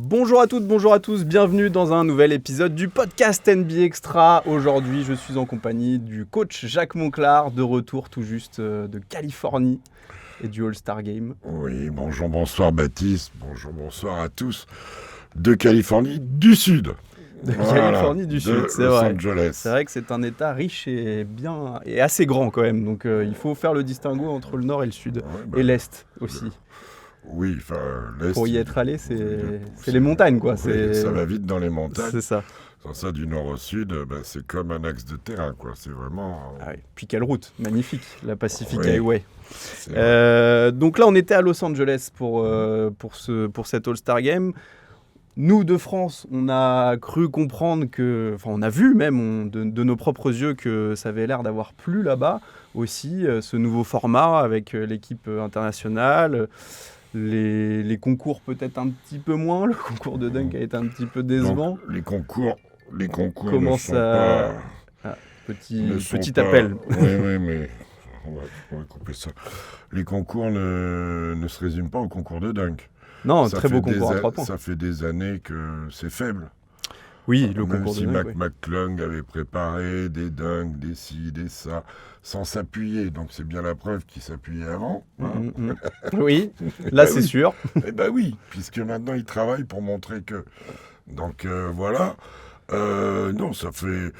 Bonjour à toutes, bonjour à tous, bienvenue dans un nouvel épisode du podcast NBA Extra. Aujourd'hui, je suis en compagnie du coach Jacques Monclar, de retour tout juste de Californie et du All-Star Game. Oui, bonjour, bonsoir Baptiste, bonjour, bonsoir à tous de Californie du Sud. De Californie du Sud, c'est Los vrai. Angeles. C'est vrai que c'est un état riche et bien et assez grand quand même, donc il faut faire le distinguo entre le nord et le sud, et l'est aussi. Oui, enfin, l'Est. Pour y être allé, c'est les montagnes, quoi. Oui, ça va vite dans les montagnes. C'est ça. Sans ça, du nord au sud, c'est comme un axe de terrain, quoi. C'est vraiment... Ah oui. Puis quelle route, magnifique, la Pacific Oui. Highway. Donc là, on était à Los Angeles pour cet All-Star Game. Nous, de France, on a cru comprendre que... Enfin, on a vu même de nos propres yeux que ça avait l'air d'avoir plu là-bas aussi, ce nouveau format avec l'équipe internationale. Les concours peut-être un petit peu moins. Le concours de dunk a été un petit peu décevant. Donc, les concours Comment ne sont ça... pas... Petit appel. Oui, mais on va couper ça. Les concours ne se résument pas au concours de dunk. Non, Ça très beau fait concours à 3 points. Ça fait des années que c'est faible. Oui, le Même concours si de dunk, oui. McClung avait préparé des dunks, des ci, des ça, sans s'appuyer. Donc c'est bien la preuve qu'il s'appuyait avant. Hein. Oui, là c'est oui. sûr. Eh ben oui, puisque maintenant il travaille pour montrer que... Donc voilà. Non, ça fait...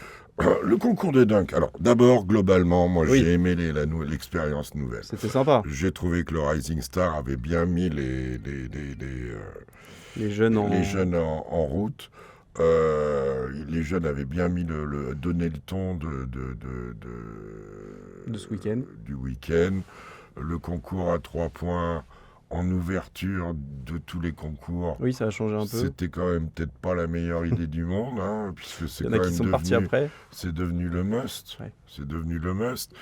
Le concours de dunk. Alors d'abord, globalement, moi Oui. j'ai aimé l'expérience nouvelle. C'était sympa. J'ai trouvé que le Rising Star avait bien mis les jeunes en route. Les jeunes avaient bien mis donné le ton de ce week-end. Du week-end. Le concours à 3 points en ouverture de tous les concours. Oui, ça a changé un peu. C'était quand même peut-être pas la meilleure idée du monde, hein, puisque c'est Il y en a qui sont partis après. C'est devenu le must. Ouais. C'est devenu le must.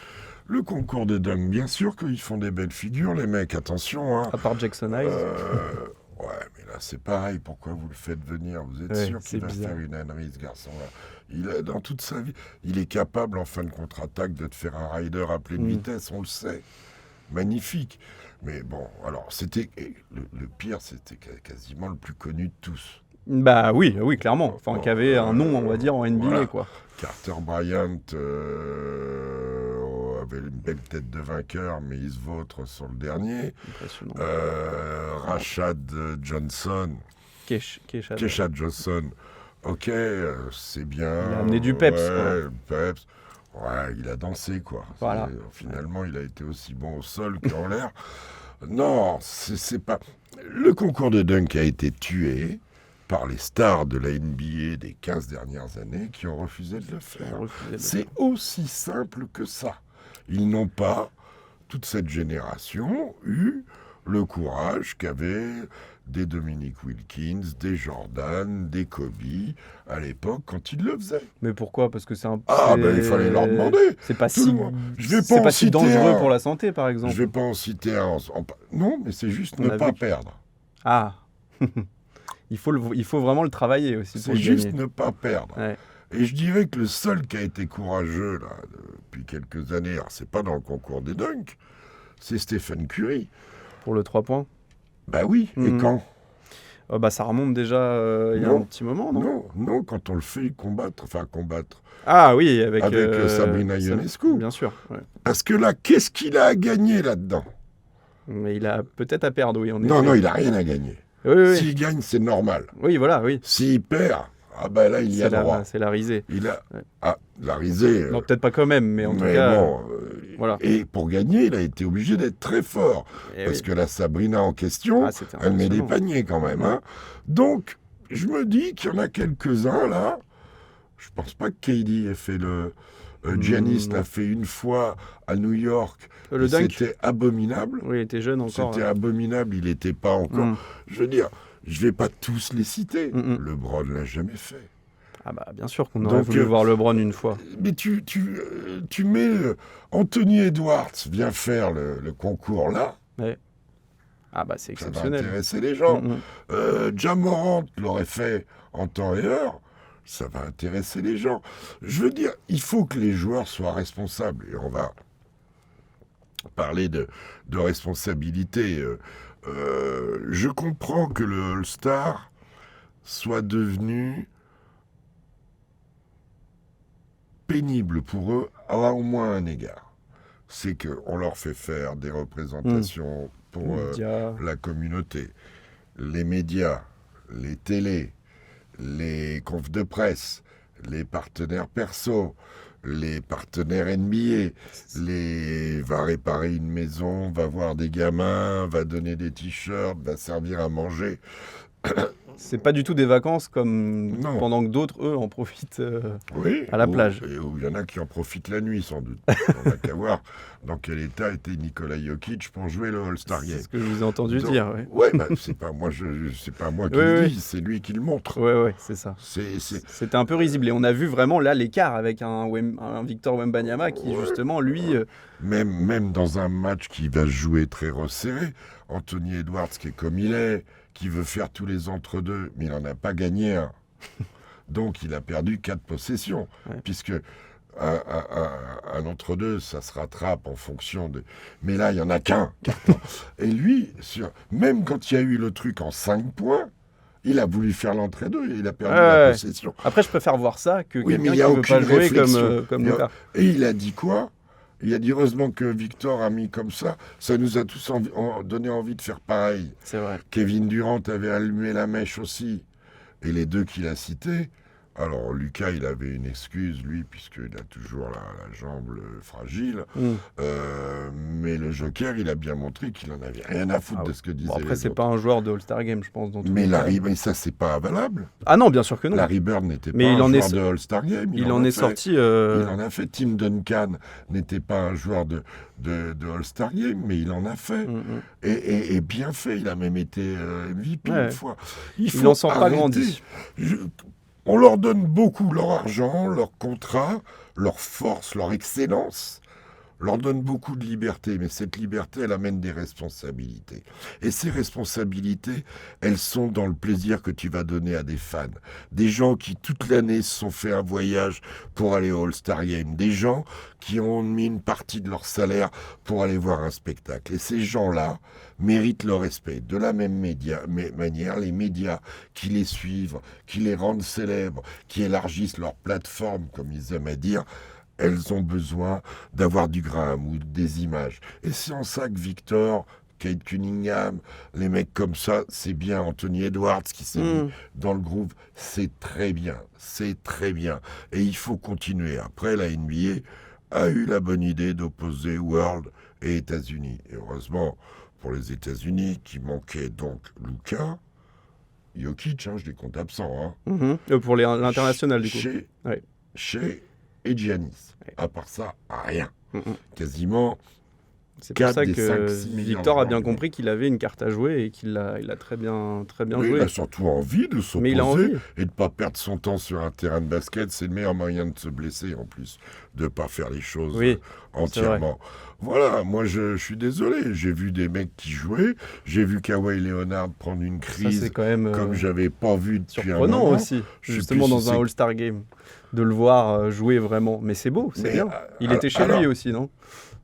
Le concours de dunk, bien sûr qu'ils font des belles figures, les mecs, attention. Hein. À part Jackson Hayes. Ouais, mais là, c'est pareil. Pourquoi vous le faites venir? Vous êtes sûr qu'il va faire une ânerie, ce garçon-là? Dans toute sa vie, il est capable, en fin de contre-attaque, de te faire un rider à pleine vitesse, on le sait. Magnifique. Mais bon, alors, c'était... Le pire, c'était quasiment le plus connu de tous. Bah oui, clairement. Enfin, qui avait un nom, on va dire, en NBA, voilà. quoi. Carter Bryant avait une belle tête de vainqueur, mais il se vautre sur le dernier. Impressionnant. Rashad Johnson. Keshad Johnson. Ok, c'est bien. Il a amené du peps, le peps. Ouais, il a dansé, quoi. Voilà. Finalement, il a été aussi bon au sol qu'en l'air. Non, c'est pas... Le concours de dunk a été tué par les stars de la NBA des 15 dernières années qui ont refusé de le faire. C'est aussi simple que ça. Ils n'ont pas, toute cette génération, eu le courage qu'avaient des Dominique Wilkins, des Jordan, des Kobe, à l'époque, quand ils le faisaient. Mais pourquoi? Parce que c'est un... il fallait leur demander. C'est pas si dangereux pour la santé, par exemple. Je vais pas en citer un. Non, mais c'est juste ne pas perdre. Ah il faut vraiment le travailler aussi. C'est juste ne pas perdre. Ouais. Et je dirais que le seul qui a été courageux là, depuis quelques années, alors c'est pas dans le concours des dunks, c'est Stephen Curry. Pour le 3 points? Bah oui, et quand? Ça remonte déjà il y a un petit moment, non? Non, quand on le fait combattre. Ah oui, avec Sabrina Ionescu. Bien sûr. Ouais. Parce que là, qu'est-ce qu'il a à gagner là-dedans? Mais il a peut-être à perdre, oui. Non, il a rien à gagner. Oui. S'il gagne, c'est normal. Oui, voilà, oui. S'il perd, là, il y a droit. C'est la risée. La risée. Non, peut-être pas quand même, mais en tout cas... Bon, voilà. Et pour gagner, il a été obligé d'être très fort. Parce que la Sabrina en question, elle met des paniers quand même. Hein. Donc, je me dis qu'il y en a quelques-uns, là. Je pense pas que KD ait fait le... Giannis l'a fait une fois à New York. Le dunk. C'était abominable. Oui, il était jeune encore. C'était abominable, il n'était pas encore... Je veux dire, je vais pas tous les citer. LeBron l'a jamais fait. Ah bah bien sûr qu'on aurait voulu voir LeBron une fois. Mais tu mets Anthony Edwards vient faire le concours là. Ouais. Ah bah c'est exceptionnel. Ça va intéresser les gens. Ja Morant l'aurait fait en temps et heure. Ça va intéresser les gens. Je veux dire, il faut que les joueurs soient responsables. Et on va parler de responsabilité. Je comprends que le All-Star soit devenu pénible pour eux à au moins un égard. C'est qu'on leur fait faire des représentations pour la communauté, les médias, les télés, les confs de presse, les partenaires perso, les partenaires NBA, va réparer une maison, va voir des gamins, va donner des t-shirts, va servir à manger. C'est pas du tout des vacances comme pendant que d'autres, eux, en profitent à la plage. Et où il y en a qui en profitent la nuit, sans doute. On n'a qu'à voir dans quel état était Nikola Jokic pour jouer le All-Star Game. C'est ce que je vous ai entendu dire. Ouais, c'est pas moi, c'est pas moi qui le dis, c'est lui qui le montre. Ouais, c'est ça. C'était un peu risible. Et on a vu vraiment là l'écart avec un Victor Wembanyama qui, justement, lui... Même dans un match qui va jouer très resserré, Anthony Edwards, qui est comme il est, qui veut faire tous les entre-deux, mais il n'en a pas gagné un. Donc il a perdu 4 possessions, puisque un entre-deux, ça se rattrape en fonction de... Mais là, il n'y en a qu'un. Et lui, même quand il y a eu le truc en 5 points, il a voulu faire l'entre-deux et il a perdu la possession. Après, je préfère voir ça que quelqu'un qui ne veut pas jouer comme Lucas. Et il a dit quoi ? Il a dit heureusement que Victor a mis comme ça nous a tous donné envie de faire pareil. C'est vrai. Kevin Durant avait allumé la mèche aussi. Et les deux qu'il a cités, alors Lucas, il avait une excuse, lui, puisqu'il a toujours la jambe fragile. Mais le Joker, il a bien montré qu'il n'en avait rien à foutre de ce que disaient les autres. Après, c'est pas un joueur de All-Star Game, je pense. Mais ça, c'est pas valable. Ah non, bien sûr que non. Larry Bird n'était pas un joueur de All-Star Game. Il en est sorti... Il en a fait. Tim Duncan n'était pas un joueur de All-Star Game, mais il en a fait. Et bien fait. Il a même été MVP une fois. Il n'en sort pas grandi. On leur donne beaucoup leur argent, leur contrat, leur force, leur excellence. On leur donne beaucoup de liberté, mais cette liberté, elle amène des responsabilités. Et ces responsabilités, elles sont dans le plaisir que tu vas donner à des fans. Des gens qui, toute l'année, se sont fait un voyage pour aller au All-Star Game. Des gens qui ont mis une partie de leur salaire pour aller voir un spectacle. Et ces gens-là méritent le respect. De la même manière, les médias qui les suivent, qui les rendent célèbres, qui élargissent leur plateforme, comme ils aiment à dire, elles ont besoin d'avoir du grain à moudre, des images. Et c'est en ça que Victor, Kate Cunningham, les mecs comme ça, c'est bien. Anthony Edwards qui s'est mis dans le groove, c'est très bien. C'est très bien. Et il faut continuer. Après, la NBA a eu la bonne idée d'opposer World et États-Unis. Et heureusement pour les États-Unis, qui manquaient donc Luka, Jokic, je les compte absents. Pour l'international, du coup. Shea et Giannis. À part ça, rien. Quasiment. C'est pour ça que Victor a bien compris qu'il avait une carte à jouer et qu'il a très bien joué. Il a surtout envie de s'opposer et de ne pas perdre son temps sur un terrain de basket. C'est le meilleur moyen de se blesser en plus, de ne pas faire les choses entièrement. Voilà, moi je suis désolé. J'ai vu des mecs qui jouaient. J'ai vu Kawhi Leonard prendre une crise ça, quand même, comme j'avais pas vu depuis un moment. Surprenant aussi, justement dans un All-Star Game, de le voir jouer vraiment. Mais c'est beau, c'est bien. Il était chez lui aussi, non ?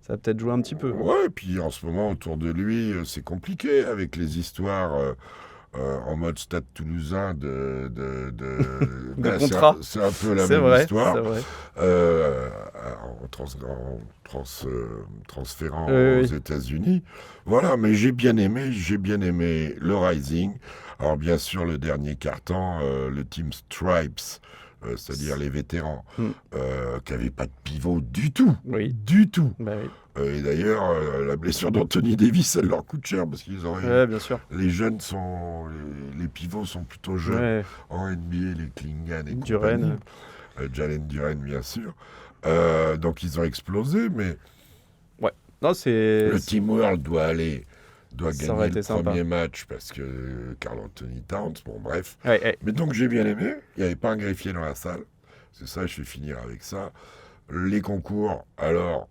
Ça a peut-être joué un petit peu. Ouais, puis en ce moment, autour de lui, c'est compliqué avec les histoires en mode Stade Toulousain de contrat. C'est un peu la même histoire. C'est vrai. En transférant aux États-Unis. Voilà, mais j'ai bien aimé le Rising. Alors bien sûr, le dernier carton, le Team Stripes, c'est-à-dire les vétérans, qui n'avaient pas de pivot du tout. Du tout. Et d'ailleurs, la blessure d'Anthony Davis, elle leur coûte cher parce qu'ils auraient. Bien sûr. Les jeunes les pivots sont plutôt jeunes en NBA, les Klingan et compagnie. Jalen Duren, bien sûr. Donc ils ont explosé, mais. Non, le Team World doit gagner le premier match parce que Karl Anthony Towns, bon bref. Mais donc j'ai bien aimé, il n'y avait pas un greffier dans la salle. C'est ça, je vais finir avec ça. Les concours, alors,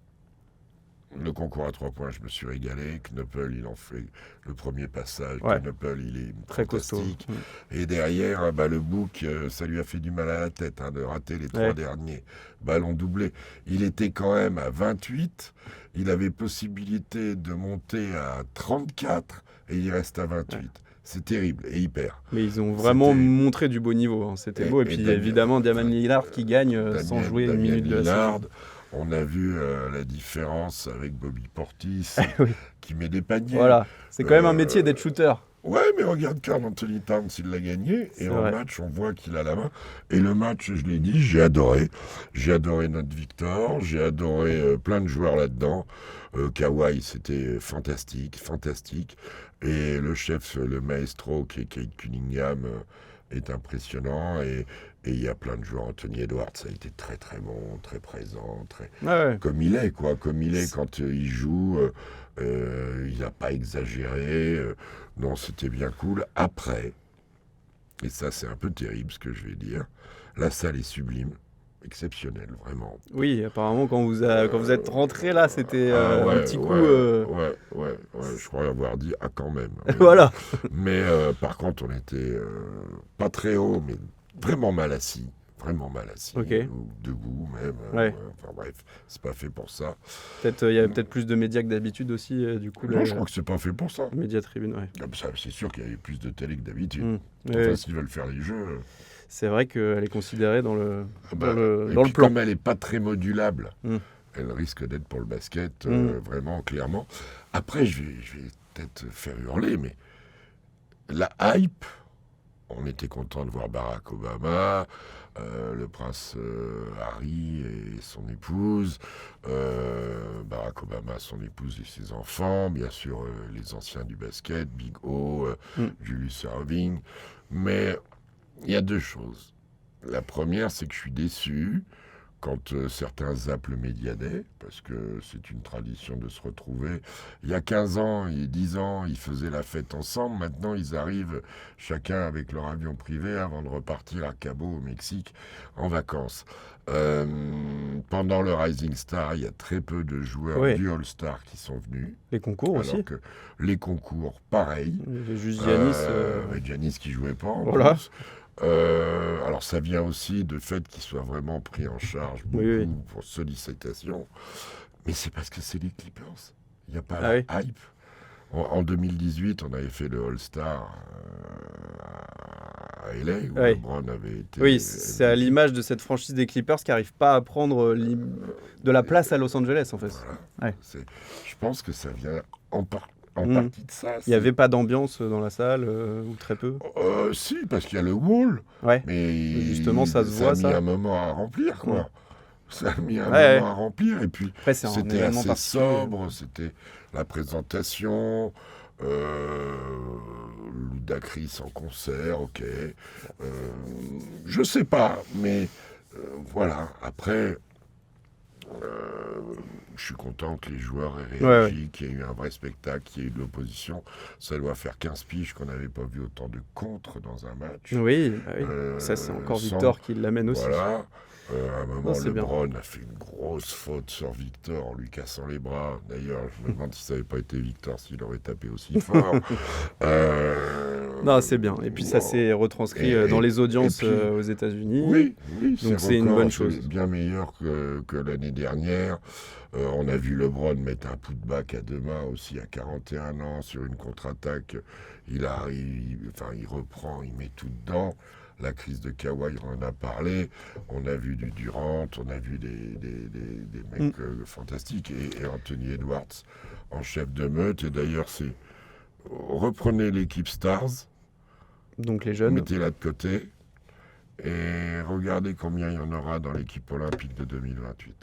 le concours à 3 points, je me suis régalé. Knuppel, il en fait le premier passage. Knuppel, il est très fantastique. Et derrière, le Book, ça lui a fait du mal à la tête de rater les 3 derniers ballons doublés. Il était quand même à 28. Il avait possibilité de monter à 34 et il reste à 28. C'est terrible et hyper. Mais ils ont vraiment C'était- montré du beau niveau, hein. C'était beau. Et puis Damien- évidemment, Damian Lillard qui gagne sans Damien- jouer une Damien minute de la Lillard, saison. on a vu la différence avec Bobby Portis, Oui. qui met des paniers. Voilà, c'est quand même un Euh, métier d'être shooter. Ouais, mais regarde Karl Anthony Towns, il l'a gagné. C'est Et en vrai. match, on voit qu'il a la main. Et le match, je l'ai dit, j'ai adoré. J'ai adoré notre Victor. J'ai adoré plein de joueurs là-dedans. Kawhi, c'était fantastique, fantastique. Et le chef, le maestro, qui est Kate Cunningham, est impressionnant. Et il y a plein de joueurs. Anthony Edwards, ça a été très très bon, très présent, très Ouais. comme il est, quoi. Comme il est quand il joue. Il n'a pas exagéré. Non, c'était bien cool. Après, et ça c'est un peu terrible ce que je vais dire, la salle est sublime, exceptionnelle, vraiment. Oui, apparemment, quand vous êtes rentré là, c'était Ah un petit coup. ouais, je crois avoir dit ah quand même. Voilà. Mais par contre, on était pas très haut, mais vraiment mal assis. Vraiment mal assis, Ok. ou debout même. Ouais. Enfin bref, c'est pas fait pour ça. Peut-être il y avait peut-être plus de médias que d'habitude aussi, du coup. Non, je crois que c'est pas fait pour ça. Média tribune, ouais. Ah, bah, ça, c'est sûr qu'il y avait plus de télé que d'habitude. Mm. Enfin, Ouais, s'ils veulent faire les jeux. c'est vrai qu'elle est considérée dans le Ah bah, et dans le puis plan. comme elle n'est pas très modulable, Mm. elle risque d'être pour le basket, Mm. vraiment, clairement. Après, je vais peut-être faire hurler, mais la hype, on était content de voir Barack Obama, le prince Harry et son épouse, Barack Obama, son épouse et ses enfants, bien sûr les anciens du basket, Big O, Julius Erving. Mais il y a deux choses. La première, c'est que je suis déçu quand certains zappent le Media Day, parce que c'est une tradition de se retrouver. Il y a 15 ans et 10 ans, ils faisaient la fête ensemble. Maintenant, ils arrivent chacun avec leur avion privé avant de repartir à Cabo, au Mexique, en vacances. Pendant le Rising Star, il y a très peu de joueurs Ouais. du All-Star qui sont venus. Les concours Alors aussi. que les concours, pareil. Il y avait juste Giannis. Avec Giannis qui jouait pas en Voilà. plus. Alors ça vient aussi de fait qu'il soit vraiment pris en charge beaucoup Oui. pour sollicitation. Mais c'est parce que c'est les Clippers. Il n'y a pas Ah la hype. En 2018, on avait fait le All-Star à LA, où Ouais. LeBron avait été... Oui, c'est à l'image de cette franchise des Clippers qui n'arrive pas à prendre de la place à Los Angeles, en fait. Voilà. Ouais. Je pense que ça vient en partie de ça. Il n'y avait pas d'ambiance dans la salle, ou très peu. Si, parce qu'il y a le wall. Ouais. Mais Justement, ça se voit, a mis ça. un moment à remplir, quoi. Ouais. Ça a mis un Ouais. moment à remplir. Et puis, Après, c'est un c'était événement assez particulier. sobre, c'était la présentation, Ludacris en concert, ok. Je sais pas, mais voilà. Après, je suis content que les joueurs aient réagi, qu'il y ait eu un vrai spectacle, qu'il y ait eu de l'opposition. Ça doit faire 15 piges qu'on n'avait pas vu autant de contre dans un match. Oui, bah oui. Ça, c'est encore sans- Victor qui l'amène aussi. Voilà. À un moment, Non, c'est bien. LeBron a fait une grosse faute sur Victor en lui cassant les bras. D'ailleurs, je me demande si ça n'avait pas été Victor, s'il aurait tapé aussi fort. Non, c'est bien. Et puis ça s'est retranscrit dans les audiences et puis- aux États-Unis. Oui, Donc c'est une record, bonne c'est chose. bien meilleur que l'année dernière. On a vu LeBron mettre un putback à deux mains aussi à 41 ans sur une contre-attaque. Il reprend, il met tout dedans. La crise de Kawhi, on en a parlé. On a vu du Durant, on a vu des mecs fantastiques. Et Anthony Edwards en chef de meute. Et d'ailleurs, reprenez l'équipe Stars, Donc les jeunes. mettez-la de côté. Et regardez combien il y en aura dans l'équipe olympique de 2028.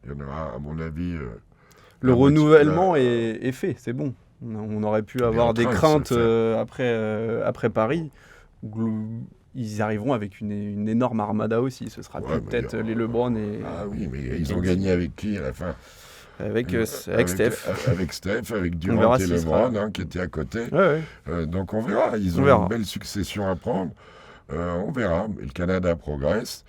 Il y en aura, à mon avis... Le renouvellement est fait, c'est bon. On aurait pu est avoir en des train de craintes se faire. après Paris. Ils arriveront avec une énorme armada aussi. Ce sera Ouais, plus mais peut-être il y aura- les LeBron et Ah oui, mais et ils ont KD. gagné avec qui à la fin avec Steph. Avec Steph, avec On Durant verra et s'il LeBron, sera- qui étaient à côté. Ouais. Donc on verra. Ils On ont verra. une belle succession à prendre. On verra. Et le Canada progresse.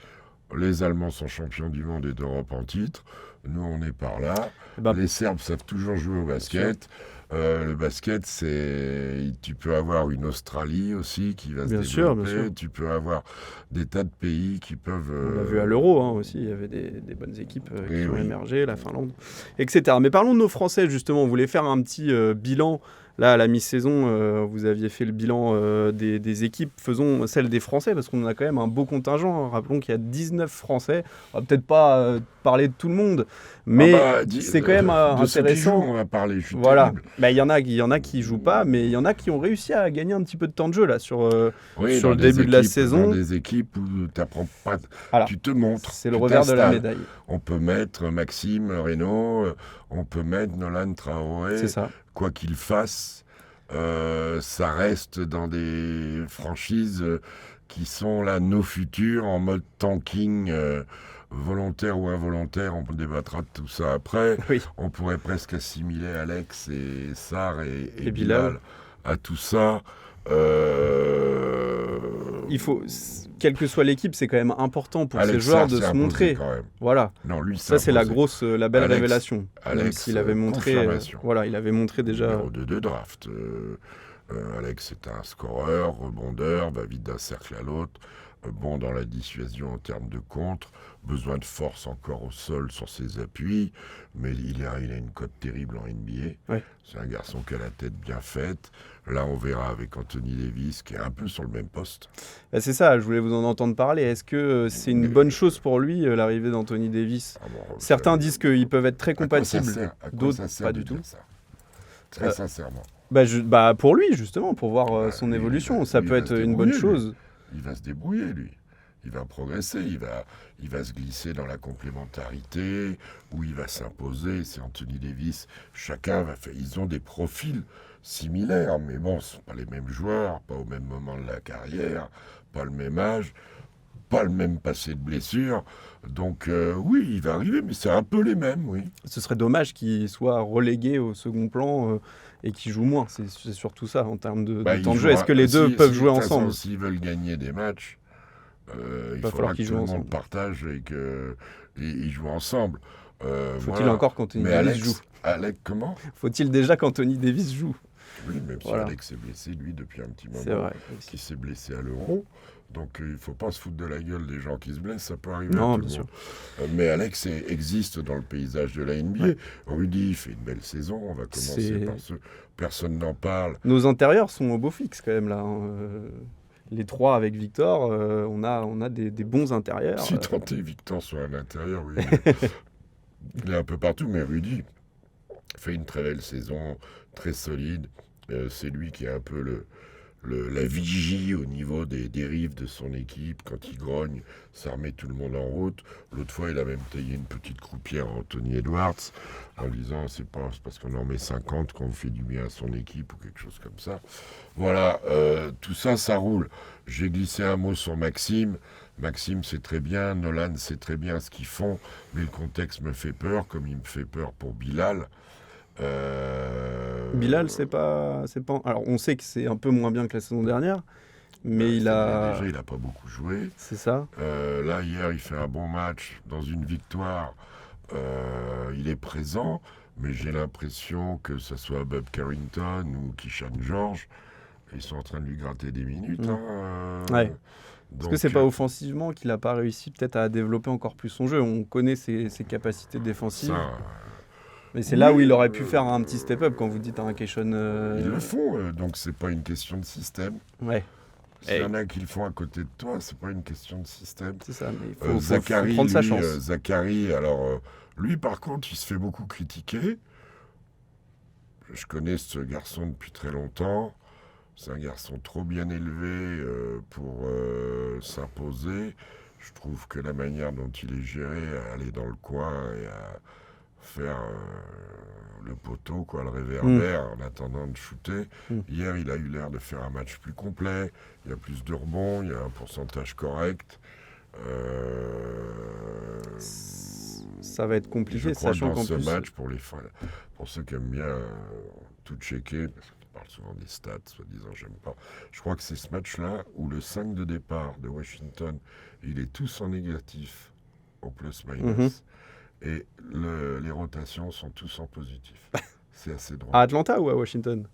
Les Allemands sont champions du monde et d'Europe en titre. Nous, on est par là. Et ben, Les Serbes savent toujours jouer au basket. Le basket, tu peux avoir une Australie aussi qui va se Bien sûr, développer. bien sûr. Tu peux avoir des tas de pays qui peuvent... on l'a vu à l'Euro aussi, il y avait des bonnes équipes qui ont oui. émergé, la Finlande, etc. Mais parlons de nos Français justement, on voulait faire un petit bilan Là, à la mi-saison, vous aviez fait le bilan des équipes. Faisons celle des Français, parce qu'on a quand même un beau contingent. Rappelons qu'il y a 19 Français. On va peut-être pas parler de tout le monde, mais c'est quand même de ceux qui intéressant. jouent, on va parler. Je suis Voilà. terrible. Il y en a qui jouent pas, mais il y en a qui ont réussi à gagner un petit peu de temps de jeu là sur Oui, sur dans le des début de la équipes- saison. Dans des équipes où tu apprends pas, Voilà. tu te montres. C'est le tu revers de la t'installes. médaille. On peut mettre Maxime Reynaud, on peut mettre Nolan Traoré. C'est ça. Quoi qu'il fasse, ça reste dans des franchises qui sont là nos futurs en mode tanking, volontaire ou involontaire. On débattra de tout ça après. Oui. On pourrait presque assimiler Alex et Sarr et Bilal. Bilal à tout ça. Il faut, quelle que soit l'équipe, c'est quand même important pour Alex ces joueurs Sarr de s'est se imposé montrer. quand même. Voilà. Non, lui, Ça, c'est la belle Alex- révélation. Même Alex, s'il avait montré, confirmation. voilà, il avait montré déjà. Numéro 2 de draft. Alex est un scoreur, rebondeur, va vite d'un cercle à l'autre, bon dans la dissuasion en termes de contre, besoin de force encore au sol sur ses appuis, mais il a une cote terrible en NBA. Ouais. C'est un garçon qui a la tête bien faite. Là, on verra avec Anthony Davis, qui est un peu sur le même poste. Bah, c'est ça, je voulais vous en entendre parler. Est-ce que c'est une bonne chose pour lui, l'arrivée d'Anthony Davis? Ah bon, Certains disent qu'ils peuvent être très à quoi ça compatibles. sert À quoi D'autres, ça sert pas de du dire tout. ça Très sincèrement. Bah, pour lui, justement, pour voir son lui, évolution. lui, Ça il peut va être se une bonne débrouiller, lui. chose. Il va se débrouiller, lui. Il va progresser, il va se glisser dans la complémentarité, où il va s'imposer. C'est Anthony Davis. Chacun va faire. Ils ont des profils similaires, mais bon, ce ne sont pas les mêmes joueurs, pas au même moment de la carrière, pas le même âge, pas le même passé de blessure. Donc oui, il va arriver, mais c'est un peu les mêmes, oui. Ce serait dommage qu'il soit relégué au second plan et qu'il joue moins. C'est surtout ça en termes de temps de jeu. Est-ce que les deux peuvent jouer ensemble? S'ils veulent gagner des matchs, il Va faudra falloir que qu'ils tout le jouent monde ensemble. partage et qu'ils jouent ensemble. Faut-il Voilà. encore qu'Anthony Mais Davis Alex, joue? Alex, comment Faut-il déjà qu'Anthony Davis joue? Oui, même si Voilà. Alex est blessé, lui, depuis un petit C'est moment, vrai. qui s'est blessé à l'Euro. Donc il ne faut pas se foutre de la gueule des gens qui se blessent, ça peut arriver Non, à tout bien le sûr. monde. Mais Alex existe dans le paysage de la NBA. Ouais. Rudy fait une belle saison, on va commencer C'est- par ce. Personne n'en parle. Nos intérieurs sont au beau fixe quand même là. Les trois avec Victor, on a des bons intérieurs. Si tenté, Victor soit à l'intérieur, oui. Il est un peu partout, mais Rudy fait une très belle saison, très solide. C'est lui qui est un peu la vigie au niveau des dérives de son équipe. Quand il grogne, ça remet tout le monde en route. L'autre fois, il a même taillé une petite croupière à Anthony Edwards en disant c'est parce qu'on en met 50 qu'on fait du bien à son équipe ou quelque chose comme ça. Voilà, tout ça, ça roule. J'ai glissé un mot sur Maxime. Maxime, c'est très bien. Nolan, c'est très bien ce qu'ils font. Mais le contexte me fait peur, comme il me fait peur pour Bilal. Bilal, c'est pas. Alors, on sait que c'est un peu moins bien que la saison dernière, mais il a. Déjà, il n'a pas beaucoup joué. C'est ça. Là, hier, il fait un bon match. Dans une victoire, il est présent. Mais j'ai l'impression que ce soit Bob Carrington ou Kishan George, ils sont en train de lui gratter des minutes. Ouais. Est-ce que c'est pas Donc, offensivement qu'il n'a pas réussi peut-être à développer encore plus son jeu? On connaît ses capacités défensives, ça, mais c'est là où il aurait pu faire un petit step-up quand vous dites un Keishon. ils le font, donc c'est pas une question de système. Ouais, S'il y en a qui le font à côté de toi, c'est pas une question de système. c'est ça. Mais il faut Zachary, prendre sa lui, chance. Zachary, alors lui par contre, il se fait beaucoup critiquer. Je connais ce garçon depuis très longtemps. C'est un garçon trop bien élevé pour s'imposer. Je trouve que la manière dont il est géré, à aller dans le coin et à faire le poteau, quoi, le réverbère, en attendant de shooter. Hier, il a eu l'air de faire un match plus complet. Il y a plus de rebonds, il y a un pourcentage correct. Ça va être Je compliqué, crois que sachant dans qu'en ce plus. match, pour ceux qui aiment bien tout checker, parce que tu parles souvent des stats, soi-disant, j'aime pas. Je crois que c'est ce match-là où le 5 de départ de Washington, il est tous en négatif, au plus-minus, et les rotations sont tous en positif. C'est assez drôle. À Atlanta ou à Washington?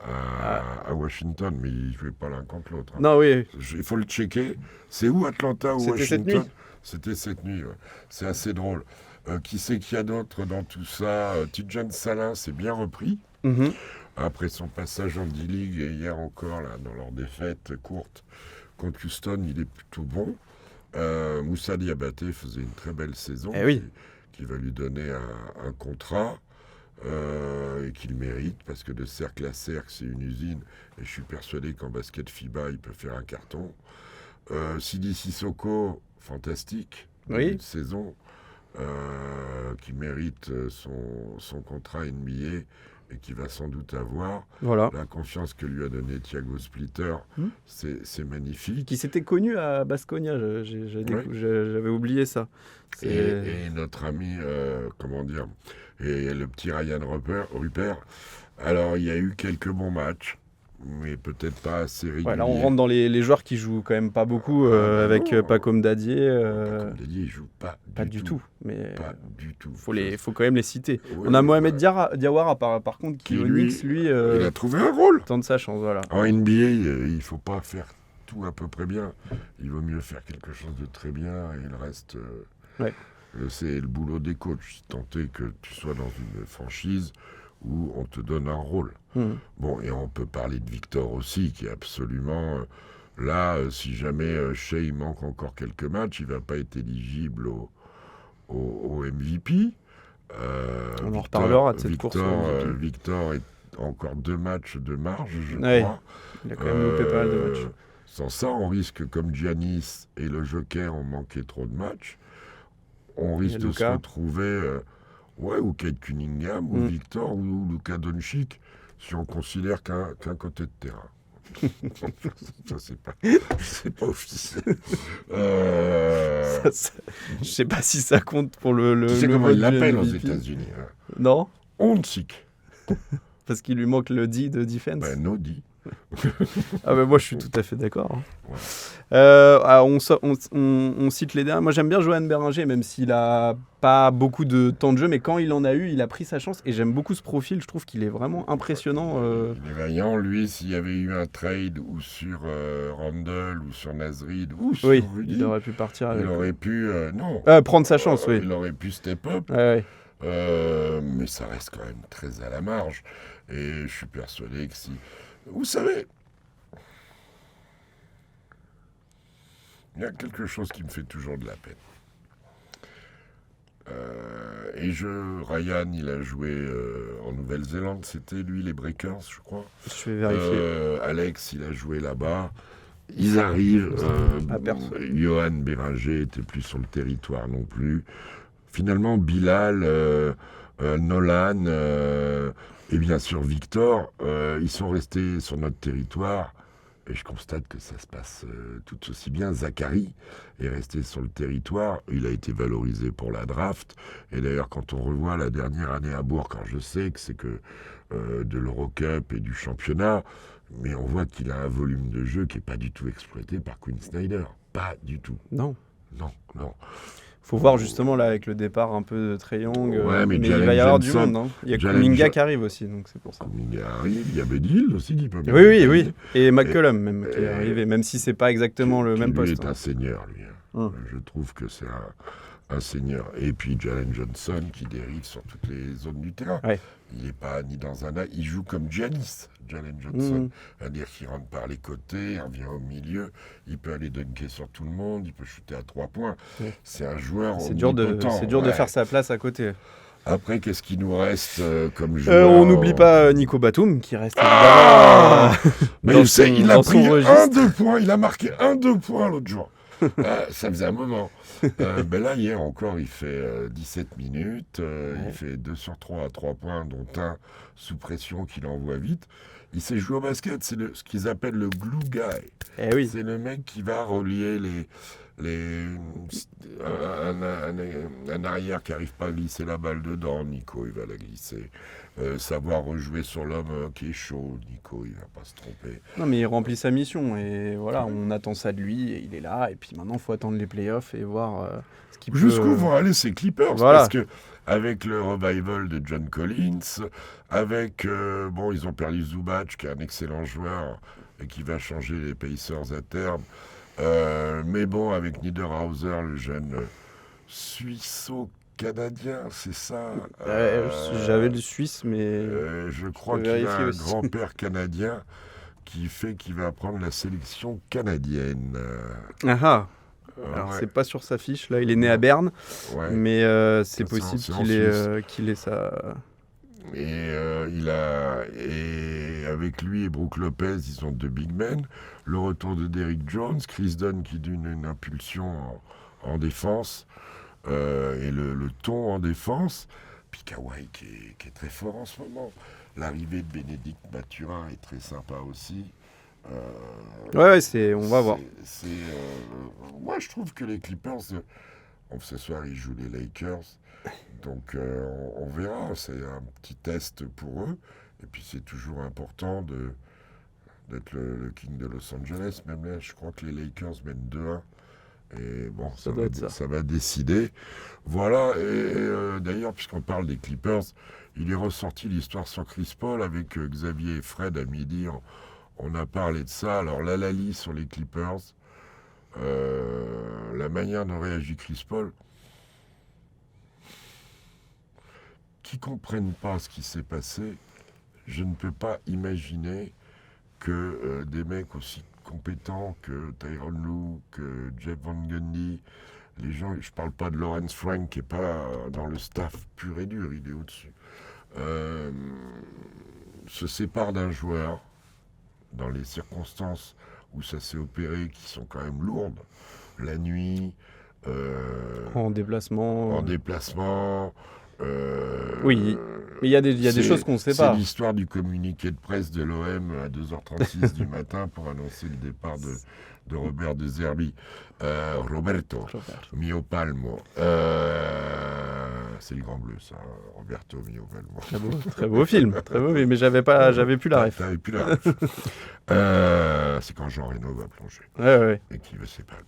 À Washington, mais ils ne jouaient pas l'un contre l'autre. Hein. Non, oui. Il faut le checker. C'est où Atlanta ou C'était cette Washington? nuit. C'était cette nuit, ouais. C'est assez drôle. Qui c'est qu'il y a d'autre dans tout ça? Tidjane Salin s'est bien repris. Mhm. Après son passage en D-League et hier encore, là, dans leur défaite courte contre Houston, il est plutôt bon. Moussa Diabaté faisait une très belle saison qui va lui donner un contrat et qu'il mérite parce que de cercle à cercle, c'est une usine et je suis persuadé qu'en basket FIBA, il peut faire un carton. Sidi Sissoko, fantastique, début de saison, qui mérite son contrat NBA et qui va sans doute avoir la confiance que lui a donnée Thiago Splitter. C'est magnifique. Qui s'était connu à Baskonia, j'avais oublié ça. Et notre ami, et le petit Ryan Rupert. Alors, il y a eu quelques bons matchs, mais peut-être pas assez réguliers. Là, on rentre dans les joueurs qui jouent quand même pas beaucoup, avec Pacom Dadier. Pacom Dadier, il joue pas du tout. Mais pas du tout. Faut quand même les citer. On a Mohamed Diawara, par contre, qui au Knicks, lui... il a trouvé un rôle. Tente sa chance, voilà. En NBA, il faut pas faire tout à peu près bien. Il vaut mieux faire quelque chose de très bien et le reste... c'est le boulot des coachs. Tenter que tu sois dans une franchise où on te donne un rôle. Bon, et on peut parler de Victor aussi, qui est absolument... là, si jamais Shea manque encore quelques matchs, il va pas être éligible au MVP. On en reparlera de cette course. Victor est encore 2 matchs de marge, je crois. Il a quand même loupé pas mal de matchs. Sans ça, on risque, comme Giannis et le Joker ont manqué trop de matchs, on risque de se retrouver... ou Kate Cunningham, ou Victor, ou Luka Doncic, si on considère qu'un côté de terrain. Ça, c'est pas officiel. Je sais pas si ça compte pour le... Tu sais comment ils l'appellent aux États-Unis, hein. Non. Onsic. Parce qu'il lui manque le D de defense. No D. Moi, je suis tout à fait d'accord. On cite les derniers. Moi, j'aime bien Johan Beringer, même s'il a pas beaucoup de temps de jeu, mais quand il en a eu, il a pris sa chance. Et j'aime beaucoup ce profil. Je trouve qu'il est vraiment impressionnant. Il est vaillant, lui. S'il y avait eu un trade ou sur Randle ou sur Nasrid ou sur Rudy, il aurait pu partir. Il aurait pu prendre sa chance. Il aurait pu step up. Mais ça reste quand même très à la marge. Et je suis persuadé que si... Vous savez, il y a quelque chose qui me fait toujours de la peine. Ryan, il a joué en Nouvelle-Zélande, c'était lui, les Breakers, je crois. Je vais vérifier. Alex, il a joué là-bas. Ils arrivent. Johan Beringer était plus sur le territoire non plus. Finalement, Bilal, Nolan... et bien sûr, Victor, ils sont restés sur notre territoire. Et je constate que ça se passe tout aussi bien. Zachary est resté sur le territoire. Il a été valorisé pour la draft. Et d'ailleurs, quand on revoit la dernière année à Bourg, quand je sais que c'est que de l'Eurocup et du championnat, mais on voit qu'il a un volume de jeu qui n'est pas du tout exploité par Quinn Snyder. Pas du tout. Non. Faut voir justement là avec le départ un peu de Trae Young. Mais il va y avoir du monde. Hein. Il y a Kuminga qui arrive aussi, donc c'est pour ça. Kuminga arrive, il y a Bedil aussi qui peut bien. Oui. Et McCollum même qui est arrivé, même si c'est pas exactement le même poste. Lui est un seigneur, lui. Je trouve que c'est un seigneur. Et puis Jalen Johnson qui dérive sur toutes les zones du terrain. Ouais. Il n'est pas ni dans un... Il joue comme Giannis, Jalen Johnson. C'est-à-dire qu'il rentre par les côtés, il revient au milieu, il peut aller dunker sur tout le monde, il peut shooter à 3 points. Ouais. C'est un joueur omnipotent. C'est dur de faire sa place à côté. Après, qu'est-ce qu'il nous reste comme joueur On n'oublie pas Nico Batum qui reste mais il a pris 1-2 points, il a marqué 1-2 points l'autre jour. Ça faisait un moment. Là, hier encore, il fait 17 minutes. Il fait 2 sur 3 à 3 points, dont un sous pression qu'il envoie vite. Il sait jouer au basket. C'est ce qu'ils appellent le glue guy. C'est le mec qui va relier un arrière qui n'arrive pas à glisser la balle dedans. Nico, il va la glisser. Savoir rejouer sur l'homme qui est chaud. Nico, il va pas se tromper. Non, mais il remplit sa mission et voilà, on attend ça de lui et il est là. Et puis maintenant, il faut attendre les playoffs et voir ce qu'il peut... Jusqu'où vont aller ces Clippers, parce que avec le revival de John Collins, avec ils ont perdu Zubac, qui est un excellent joueur et qui va changer les Pacers à terme. Mais bon, avec Niederhauser, le jeune canadien, c'est ça. J'avais le Suisse, mais Je crois peux qu'il a vérifier un aussi. grand-père canadien qui fait qu'il va prendre la sélection canadienne. ah. Alors Ouais, c'est pas sur sa fiche là, il est né à Berne, ouais. mais c'est C'est possible en qu'il ait ça. Et avec lui et Brook Lopez, ils sont 2 big men. Le retour de Derrick Jones, Chris Dunn qui donne une impulsion en défense et le ton en défense. Puis Kawhi qui est très fort en ce moment. L'arrivée de Bénédicte Mathurin est très sympa aussi. Ouais, on va voir. Moi, je trouve que les Clippers, ce soir, ils jouent les Lakers. Donc, on verra. C'est un petit test pour eux. Et puis, c'est toujours important d'être le King de Los Angeles. Même là, je crois que les Lakers mènent 2-1. Et bon, ça va décider. Voilà. Et d'ailleurs, puisqu'on parle des Clippers, il est ressorti l'histoire sur Chris Paul avec Xavier et Fred à midi. On a parlé de ça. Alors, Lali sur les Clippers, la manière dont réagit Chris Paul, qui ne comprennent pas ce qui s'est passé, je ne peux pas imaginer que des mecs aussi compétents que Tyronn Lue, que Jeff Van Gundy, les gens, je ne parle pas de Lawrence Frank qui n'est pas dans le staff pur et dur, il est au-dessus, se séparent d'un joueur dans les circonstances où ça s'est opéré, qui sont quand même lourdes, la nuit, En déplacement. Oui, mais il y a des choses qu'on ne sait pas. C'est l'histoire du communiqué de presse de l'OM à 2h36 du matin pour annoncer le départ de Robert De Zerbi. Roberto Mio Palmo. C'est le Grand Bleu, ça. Roberto Mio Palmo. Très beau film. Très beau, mais j'avais plus la ref. T'avais plus la ref. C'est quand Jean Reno va plonger. Ouais. Et qu'il veut ses palmes.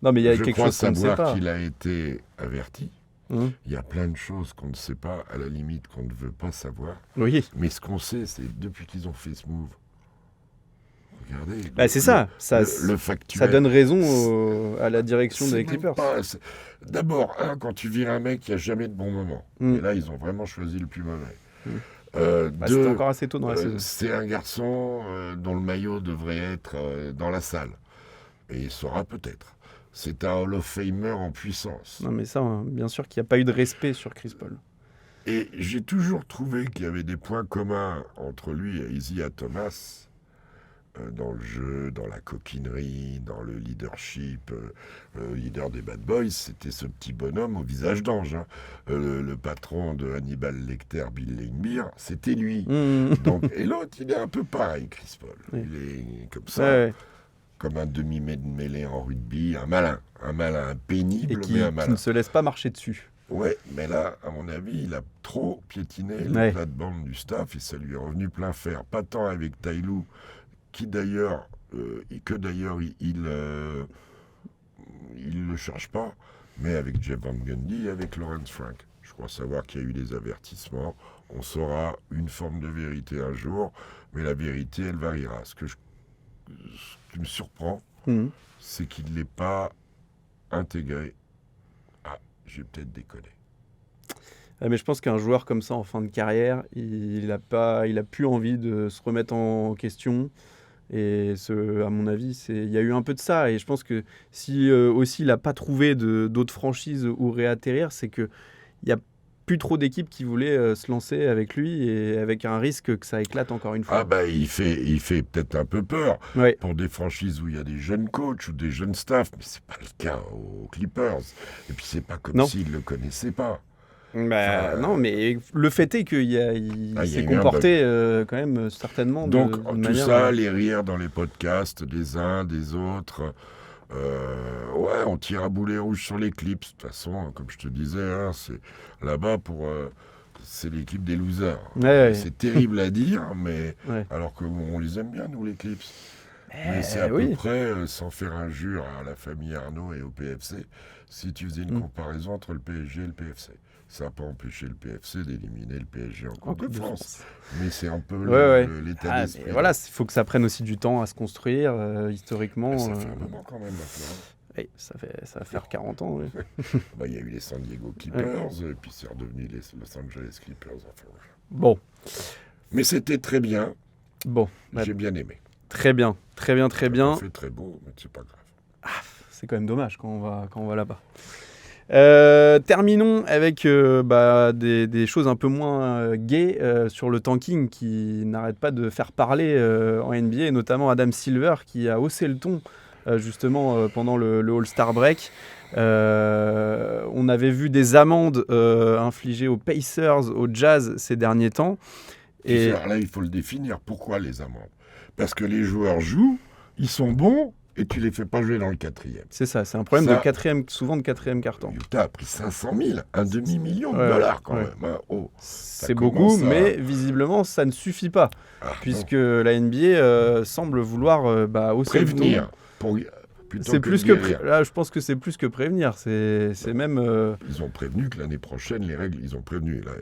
Non, mais il y a je quelque crois chose qu'on ne sait savoir pas. qu'il a été averti. Il y a plein de choses qu'on ne sait pas, à la limite qu'on ne veut pas savoir. Oui. Mais ce qu'on sait, c'est depuis qu'ils ont fait ce move. Regardez. C'est ça. Le factuel. Ça donne raison à la direction des Clippers. D'abord, quand tu vires un mec, il n'y a jamais de bon moment. Et là, ils ont vraiment choisi le plus mauvais. C'était encore assez tôt dans la saison. C'est un garçon dont le maillot devrait être dans la salle. Et il saura peut-être. C'est un Hall of Famer en puissance. Non, mais ça, bien sûr qu'il n'y a pas eu de respect sur Chris Paul. Et j'ai toujours trouvé qu'il y avait des points communs entre lui et Isaiah Thomas dans le jeu, dans la coquinerie, dans le leadership. Le leader des Bad Boys, c'était ce petit bonhomme au visage d'ange. Le patron de Hannibal Lecter, Bill Laimbeer, c'était lui. Donc, et l'autre, il est un peu pareil, Chris Paul. Oui. Il est comme ça. Ouais. Comme un demi-mêlée en rugby, un malin, pénible, et mais un malin. Qui ne se laisse pas marcher dessus. Ouais, mais là, à mon avis, il a trop piétiné les plates-bandes du staff et ça lui est revenu plein fer. Pas tant avec Ty Lue, il le cherche pas, mais avec Jeff Van Gundy et avec Lawrence Frank. Je crois savoir qu'il y a eu des avertissements. On saura une forme de vérité un jour, mais la vérité, elle variera. Ce qui me surprend, c'est qu'il ne l'ait pas intégré. Ah, j'ai peut-être déconné. Mais je pense qu'un joueur comme ça en fin de carrière, il a plus envie de se remettre en question. Et à mon avis, il y a eu un peu de ça. Et je pense que si aussi il n'a pas trouvé d'autres franchises où réatterrir, c'est qu'il n'y a plus trop d'équipes qui voulaient se lancer avec lui et avec un risque que ça éclate encore une fois. Il fait peut-être un peu peur pour des franchises où il y a des jeunes coachs ou des jeunes staffs, mais c'est pas le cas aux Clippers. Et puis c'est pas comme s'ils le connaissaient pas. Non, mais le fait est qu'il s'est comporté quand même certainement. Donc de tout manière, ça, les rires dans les podcasts des uns, des autres. On tire à boulet rouge sur les Clips. De toute façon, comme je te disais, c'est là-bas c'est l'équipe des losers. C'est terrible à dire, mais alors qu'on les aime bien, nous, les Clips. Mais c'est à peu près, sans faire injure à la famille Arnaud et au PFC, si tu faisais une comparaison entre le PSG et le PFC. Ça n'a pas empêché le PFC d'éliminer le PSG en Coupe de France. Mais c'est un peu l'état d'esprit. Voilà, il faut que ça prenne aussi du temps à se construire, historiquement. Ça fait un moment quand même maintenant. Oui, ça va faire 40 ans. Oui. Bah, il y a eu les San Diego Clippers, et puis c'est redevenu les Los Angeles Clippers. Enfin, Bon. mais c'était très bien. Bon. J'ai bien aimé. Très bien. Il fait très beau, mais c'est pas grave. C'est quand même dommage quand on va là-bas. Terminons avec des choses un peu moins gaies sur le tanking qui n'arrête pas de faire parler en NBA, et notamment Adam Silver qui a haussé le ton justement pendant le All-Star Break. On avait vu des amendes infligées aux Pacers, au Jazz ces derniers temps. Et alors là, il faut le définir. Pourquoi les amendes? Parce que les joueurs jouent, ils sont bons, et tu les fais pas jouer dans le quatrième. C'est ça, c'est un problème souvent de quatrième quart-temps. Utah a pris 500 000, un demi-million de dollars quand même. Hein. Oh, c'est beaucoup, mais visiblement, ça ne suffit pas. Puisque la NBA semble vouloir aussi prévenir. C'est plus que là, je pense que c'est plus que prévenir. C'est même. Ils ont prévenu que l'année prochaine, les règles, ils ont prévenu. Là,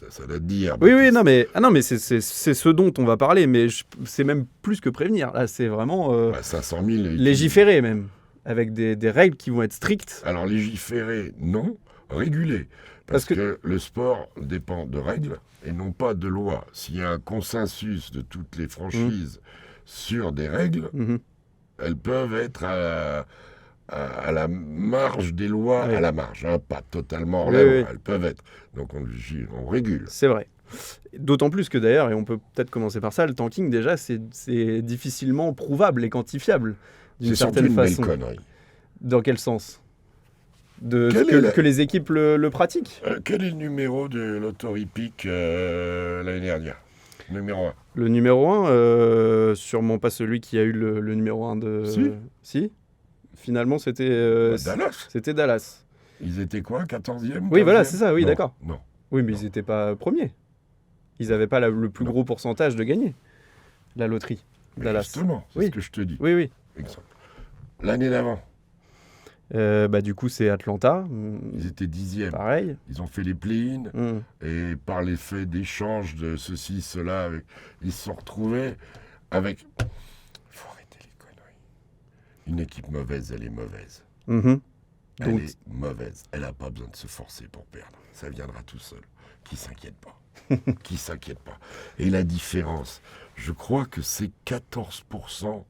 ça date d'hier. Oui, non, mais c'est ce dont on va parler, mais c'est même plus que prévenir. Là, c'est vraiment 500 000 légiférer même, avec des règles qui vont être strictes. Alors légiférer, non, réguler, parce que le sport dépend de règles et non pas de lois. S'il y a un consensus de toutes les franchises sur des règles. Elles peuvent être à la marge des lois, à la marge, hein, pas totalement hors la loi, elles peuvent être. Donc on régule. C'est vrai. D'autant plus que d'ailleurs, et on peut peut-être commencer par ça, le tanking déjà c'est difficilement prouvable et quantifiable d'une certaine façon. C'est une belle connerie. Dans quel sens que les équipes le pratiquent. Quel est le numéro de l'auto-hippique l'année dernière? Numéro 1. Le numéro 1, sûrement pas celui qui a eu le numéro 1 de... Si. Finalement, c'était... Dallas. C'était Dallas. Ils étaient quoi, 14e? Oui, voilà, c'est ça, oui, d'accord. Non. Oui, mais ils n'étaient pas premiers. Ils n'avaient pas le plus gros pourcentage de gagner, la loterie, Dallas. Justement, c'est ce que je te dis. Oui. Exemple. L'année d'avant. Du coup, c'est Atlanta. Ils étaient 10e. Pareil. Ils ont fait les play-in et par l'effet d'échange de ceci, cela, ils se sont retrouvés avec... Faut arrêter les conneries. Une équipe mauvaise, elle est mauvaise. Elle est mauvaise. Elle n'a pas besoin de se forcer pour perdre. Ça viendra tout seul. Qui s'inquiète pas. Qui s'inquiète pas. Et la différence, je crois que c'est 14%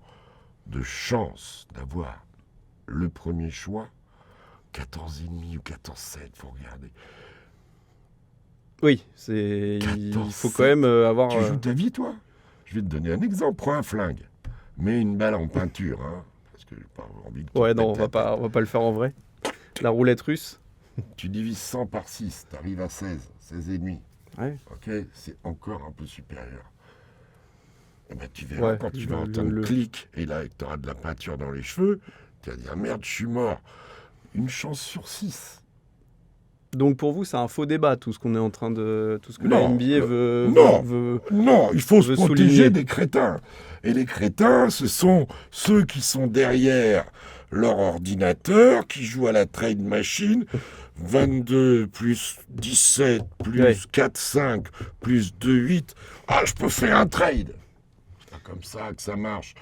de chance d'avoir le premier choix, 14,5 ou 14,7, il faut regarder. Oui, il faut quand même avoir... Tu joues ta vie, toi? Je vais te donner un exemple. Prends un flingue. Mets une balle en peinture, hein, parce que j'ai pas envie de... Ouais, non, on va pas le faire en vrai. La roulette russe. Tu divises 100 par 6, tu arrives à 16 et demi. Ouais. Ok, c'est encore un peu supérieur. Et ben, tu verras quand tu vas entendre le clic, et là, tu auras de la peinture dans les cheveux, tu vas dire merde, je suis mort. Une chance sur 6. Donc pour vous, c'est un faux débat, tout ce qu'on est en train de... Tout ce que la NBA veut... Non, il faut se protéger souligner des crétins. Et les crétins, ce sont ceux qui sont derrière leur ordinateur, qui jouent à la trade machine, 22 plus 17 plus 4, 5 plus 2, 8. Ah, je peux faire un trade. C'est pas comme ça que ça marche.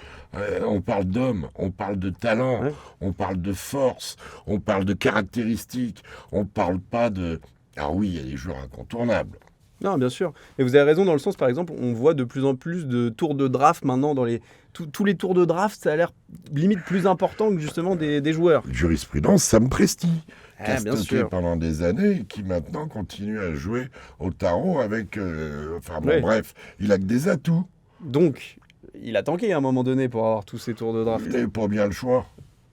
On parle d'hommes, on parle de talent, on parle de force, on parle de caractéristiques, on parle pas de... Ah oui, il y a des joueurs incontournables. Non, bien sûr. Et vous avez raison dans le sens, par exemple, on voit de plus en plus de tours de draft maintenant dans les... Tous les tours de draft, ça a l'air limite plus important que justement des joueurs. Jurisprudence, Sam Presti, qui a bien stocké sûr. pendant des années et qui maintenant continue à jouer au tarot avec... bref, il a que des atouts. Donc, il a tanké à un moment donné pour avoir tous ces tours de draft. Il n'avait pas bien le choix.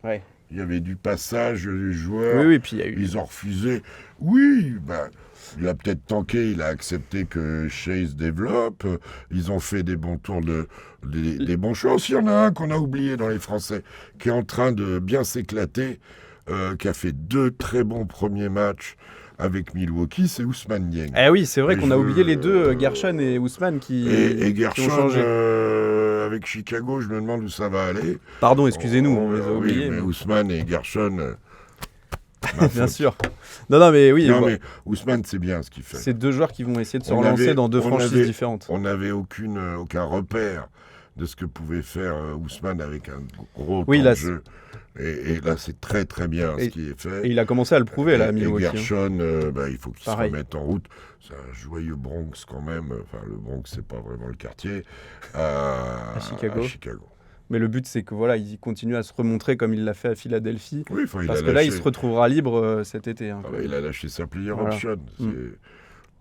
Ouais. Il y avait du passage, les joueurs, Oui, puis il y a eu... ils ont refusé. Oui, il a peut-être tanké, il a accepté que Chase développe. Ils ont fait des bons tours, des bons choix. Aussi, il y en a un qu'on a oublié dans les Français, qui est en train de bien s'éclater, qui a fait 2 très bons premiers matchs avec Milwaukee, c'est Ousmane Dieng. Ah oui, c'est vrai qu'on a oublié les deux, Gershon et Ousmane, qui Et qui ont Gershon, changé. avec Chicago, je me demande où ça va aller. Pardon, excusez-nous, on les a oubliés. Oui, mais Ousmane et Gershon... Bien sûr. Non, mais oui. Non, mais Ousmane, c'est bien ce qu'il fait. C'est 2 joueurs qui vont essayer de se On relancer avait- dans 2 on franchises avait- différentes. On n'avait aucun repère de ce que pouvait faire Ousmane avec un gros Oui, temps là, de jeu. Et là, c'est très très bien ce qui est fait. Et il a commencé à le prouver, là, à Et Milwaukee. Gershon, il faut qu'il se Pareil. remette en route. C'est un joyeux Bronx quand même. Enfin, le Bronx, c'est pas vraiment le quartier. À Chicago. À Chicago. Mais le but, c'est que voilà, il continue à se remontrer comme il l'a fait à Philadelphie. Oui, enfin, Parce que là, il se retrouvera libre cet été. Hein, il a lâché sa player Voilà. option.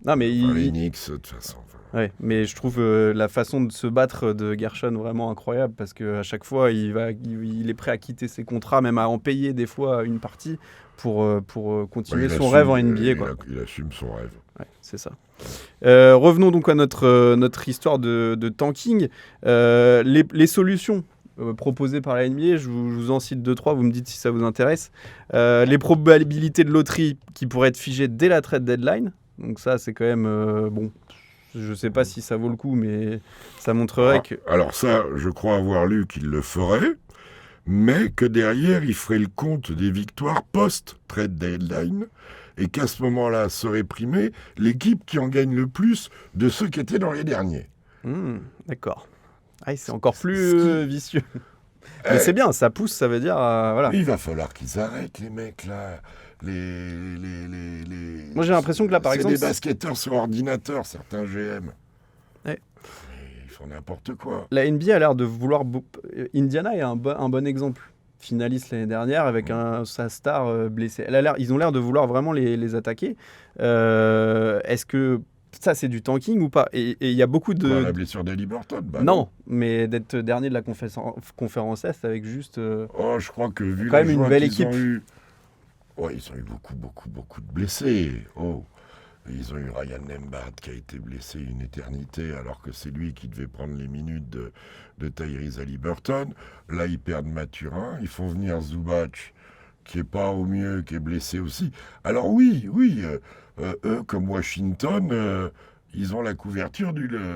Non, mais Les Knicks, de toute façon. Ouais, mais je trouve la façon de se battre de Gershon vraiment incroyable parce qu'à chaque fois, il est prêt à quitter ses contrats, même à en payer des fois une partie pour continuer son rêve en NBA. Quoi. Il assume son rêve. Ouais, c'est ça. Revenons donc à notre histoire de tanking. Les solutions proposées par la NBA, je vous en cite 2-3, vous me dites si ça vous intéresse. Les probabilités de loterie qui pourraient être figées dès la trade deadline. Donc ça, c'est quand même... bon, je sais pas si ça vaut le coup, mais ça montrerait que... Alors ça, je crois avoir lu qu'il le ferait, mais que derrière, il ferait le compte des victoires post-trade deadline, et qu'à ce moment-là serait primée l'équipe qui en gagne le plus de ceux qui étaient dans les derniers. D'accord. Ah, c'est encore plus vicieux. Mais c'est bien, ça pousse, ça veut dire... voilà. Il va falloir qu'ils arrêtent, les mecs, là. Moi, j'ai l'impression que là, par exemple... C'est des basketteurs sur ordinateur, certains GM. Ouais. Ils font n'importe quoi. La NBA a l'air de vouloir... Indiana est un bon exemple. Finaliste l'année dernière avec sa star blessée. Ils ont l'air de vouloir vraiment les attaquer. Est-ce que ça, c'est du tanking ou pas? Et il y a beaucoup de... La blessure d'Haliburton, non, mais d'être dernier de la conférence Est avec juste... je crois que vu quand même une belle équipe. Ils ont eu beaucoup de blessés. Ils ont eu Ryan Nembhard qui a été blessé une éternité alors que c'est lui qui devait prendre les minutes de Tyrese Haliburton. Là, ils perdent Mathurin. Ils font venir Zubac qui est pas au mieux, qui est blessé aussi. Alors oui, eux, comme Washington... ils ont la couverture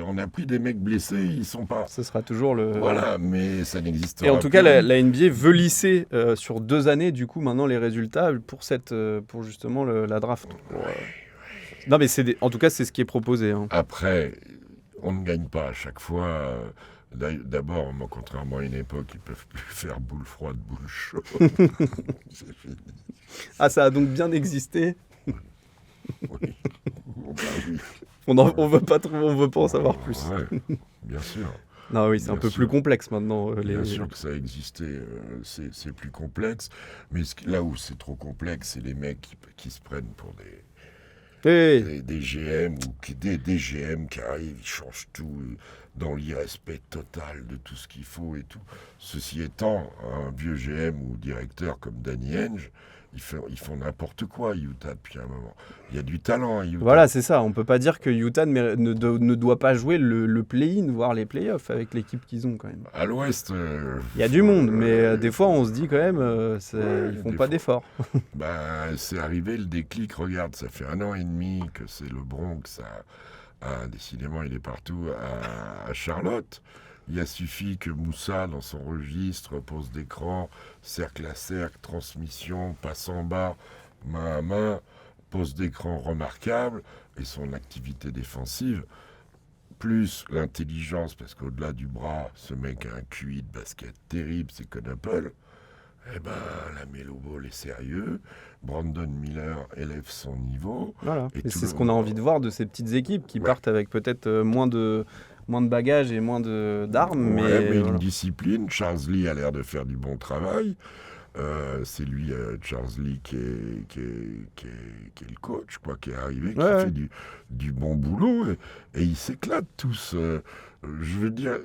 on a pris des mecs blessés, ils sont pas... Ce sera toujours le... Voilà, mais ça n'existe pas. Et en tout cas, la NBA veut lisser sur 2 années, du coup, maintenant, les résultats pour justement la draft. Non, mais en tout cas, c'est ce qui est proposé. Hein. Après, on ne gagne pas à chaque fois. D'abord, contrairement à une époque, ils ne peuvent plus faire boule froide, boule chaude. C'est fini. Ah, ça a donc bien existé. Oui. Oui. On veut pas en savoir plus. Ouais, bien sûr. Non, oui, c'est un peu plus complexe maintenant. Bien sûr que ça existait, c'est plus complexe. Mais là où c'est trop complexe, c'est les mecs qui se prennent pour des GM ou des GM qui arrivent, ils changent tout dans l'irrespect total de tout ce qu'il faut et tout. Ceci étant, un vieux GM ou directeur comme Danny Ainge, ils font n'importe quoi à Utah depuis un moment. Il y a du talent à Utah. Voilà, c'est ça. On ne peut pas dire que Utah ne doit pas jouer le play-in, voire les playoffs avec l'équipe qu'ils ont quand même. À l'Ouest... il y a du monde, mais des fois on se dit quand même ils font pas d'efforts. C'est arrivé le déclic. Regarde, ça fait 1 an et demi que c'est le Bronx. Décidément, il est partout à Charlotte. Il a suffi que Moussa, dans son registre, pose d'écran, cercle à cercle, transmission, passe en bas, main à main, pose d'écran remarquable, et son activité défensive, plus l'intelligence, parce qu'au-delà du bras, ce mec a un QI de basket terrible, c'est Connaughton. La Melo Ball est sérieux. Brandon Miller élève son niveau. Voilà. Et c'est ce qu'on a envie de voir de ces petites équipes qui partent avec peut-être moins de bagages et moins d'armes. Mais une discipline. Charles Lee a l'air de faire du bon travail. C'est lui, Charles Lee, qui est le coach, qui est arrivé, qui fait du bon boulot. Et ils s'éclatent tous. Je veux dire,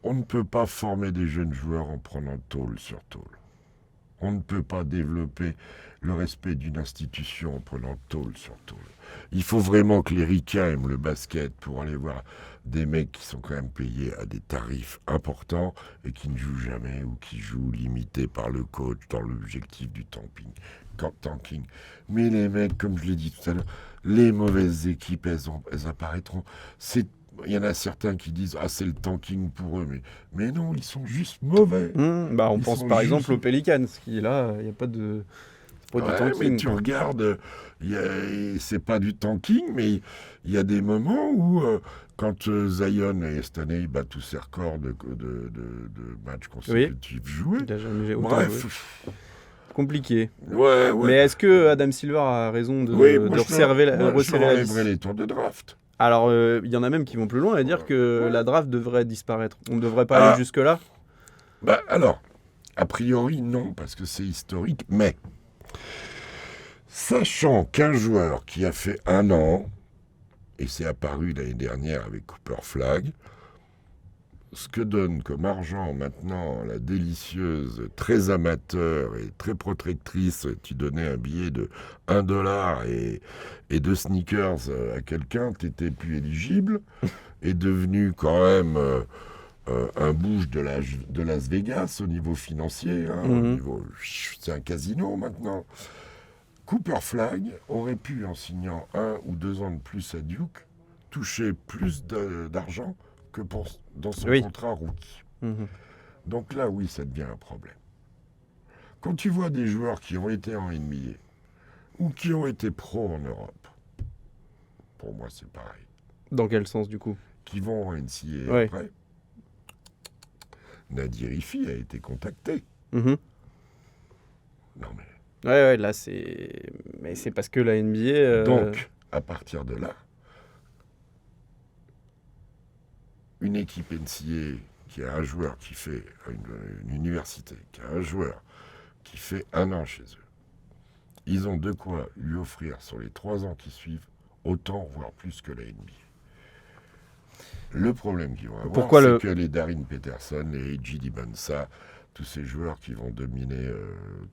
on ne peut pas former des jeunes joueurs en prenant tôle sur tôle. On ne peut pas développer le respect d'une institution en prenant tôle sur tôle. Il faut vraiment que les ricains aiment le basket pour aller voir des mecs qui sont quand même payés à des tarifs importants et qui ne jouent jamais ou qui jouent limités par le coach dans l'objectif du tanking. Mais les mecs, comme je l'ai dit tout à l'heure, les mauvaises équipes, elles apparaîtront. Il y en a certains qui disent « Ah, c'est le tanking pour eux », mais non, ils sont juste mauvais. On pense par exemple aux Pelicans, qui là, il n'y a pas de... du tanking. Mais tu regardes, c'est pas du tanking, mais il y a des moments où Quand Zion, cette année, il bat tous ses records de matchs consécutifs joués. Il a jamais autant Bref. joué. Compliqué. Ouais. Mais est-ce que Adam Silver a raison de resserrer la liste? Les tours de draft. Alors, il y en a même qui vont plus loin et dire que la draft devrait disparaître. On ne devrait pas aller jusque-là. Alors, a priori, non, parce que c'est historique, mais sachant qu'un joueur qui a fait 1 an, et c'est apparu l'année dernière avec Cooper Flagg, ce que donne comme argent maintenant la délicieuse, très amateur et très protectrice, tu donnais un billet de $1 et 2 sneakers à quelqu'un, t'étais plus éligible, est devenu quand même un bouge de Las Vegas au niveau financier, c'est un casino maintenant. Cooper Flagg aurait pu, en signant 1 ou 2 ans de plus à Duke, toucher plus d'argent que dans son contrat rookie. Donc là, oui, ça devient un problème. Quand tu vois des joueurs qui ont été en NBA ou qui ont été pros en Europe, pour moi, c'est pareil. Dans quel sens, du coup? Qui vont en NCAA après. Nadir Ifi a été contacté. Non mais... Ouais, là, c'est... Mais c'est parce que la NBA... Donc, à partir de là, une équipe NCAA qui a un joueur qui fait une université, qui a un joueur qui fait 1 an chez eux, ils ont de quoi lui offrir sur les 3 ans qui suivent autant, voire plus que la NBA. Le problème qu'ils vont avoir, c'est que les Darin Peterson, les J.D. Bonsa, tous ces joueurs qui vont dominer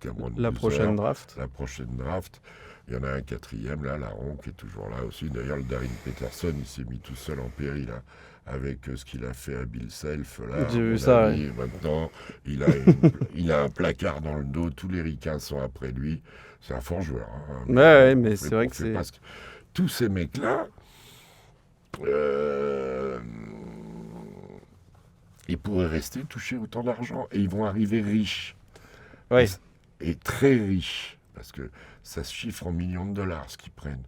Cameron la prochaine draft. Il y en a un 4e, là, Laron, qui est toujours là aussi. D'ailleurs, le Darin Peterson, il s'est mis tout seul en péril, hein, avec ce qu'il a fait à Bill Self. Là, j'ai vu ça, ouais. Maintenant, il a un placard dans le dos, tous les ricains sont après lui. C'est un fort joueur. Hein, mais c'est vrai que c'est... Tous ces mecs-là, ils pourraient rester toucher autant d'argent et ils vont arriver riches. Ouais. Et très riches, parce que ça se chiffre en millions de dollars ce qu'ils prennent.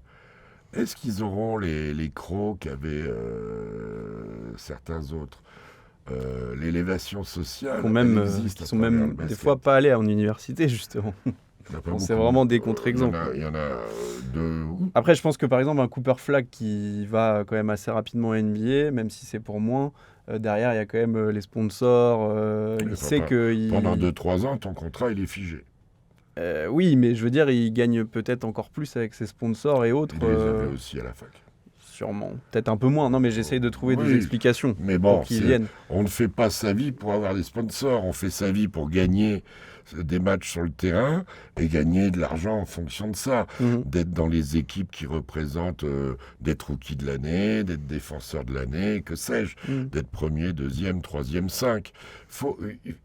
Est-ce qu'ils auront les crocs qu'avaient certains autres, l'élévation sociale qui sont même des fois pas allés en université, justement. C'est vraiment des contre-exemples. Il y en a 2. Après, je pense que par exemple, un Cooper Flagg qui va quand même assez rapidement à NBA, même si c'est pour moins, derrière, il y a quand même les sponsors. Il sait que... Pendant 2-3 ans, ton contrat, il est figé. Oui, mais je veux dire, il gagne peut-être encore plus avec ses sponsors et autres. Il les avait aussi à la fac. Sûrement. Peut-être un peu moins. Non, mais j'essaye de trouver des explications pour qu'ils viennent. On ne fait pas sa vie pour avoir des sponsors. On fait sa vie pour gagner des matchs sur le terrain et gagner de l'argent en fonction de ça. D'être dans les équipes qui représentent, d'être rookie de l'année, d'être défenseur de l'année, que sais-je, d'être premier, deuxième, troisième, 5.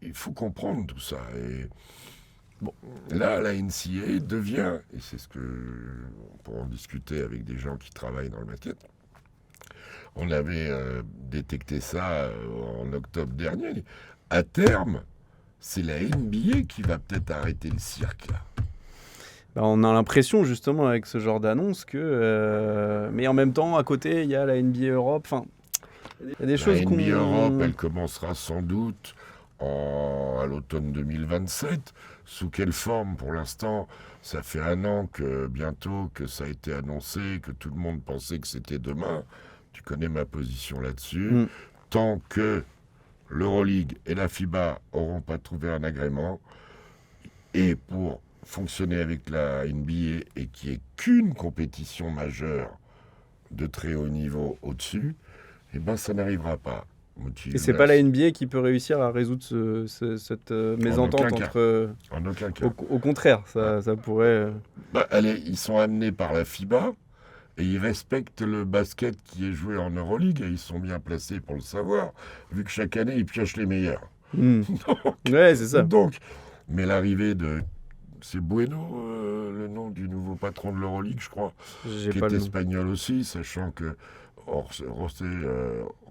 Il faut comprendre tout ça. Et bon, là, la NCAA devient, et c'est ce que on pourra en discuter avec des gens qui travaillent dans le basket. On avait détecté ça en octobre dernier. À terme, c'est la NBA qui va peut-être arrêter le cirque, là. On a l'impression, justement, avec ce genre d'annonce, que... mais en même temps, à côté, il y a la NBA Europe. Enfin, il y a des choses qu'on... La NBA Europe, elle commencera sans doute à l'automne 2027. Sous quelle forme, pour l'instant? Ça fait 1 an bientôt que ça a été annoncé, que tout le monde pensait que c'était demain. Tu connais ma position là-dessus. Tant que l'Euroleague et la FIBA n'auront pas trouvé un agrément, et pour fonctionner avec la NBA et qu'il n'y ait qu'une compétition majeure de très haut niveau au-dessus, eh ben ça n'arrivera pas. Et c'est pas la NBA qui peut réussir à résoudre cette mésentente entre... En aucun cas. Au contraire, ça pourrait... Ils sont amenés par la FIBA et ils respectent le basket qui est joué en Euroleague et ils sont bien placés pour le savoir, vu que chaque année, ils piochent les meilleurs. Ouais, c'est ça. Mais l'arrivée de... C'est Bueno, le nom du nouveau patron de l'Euroleague, je crois, qui est espagnol aussi, sachant que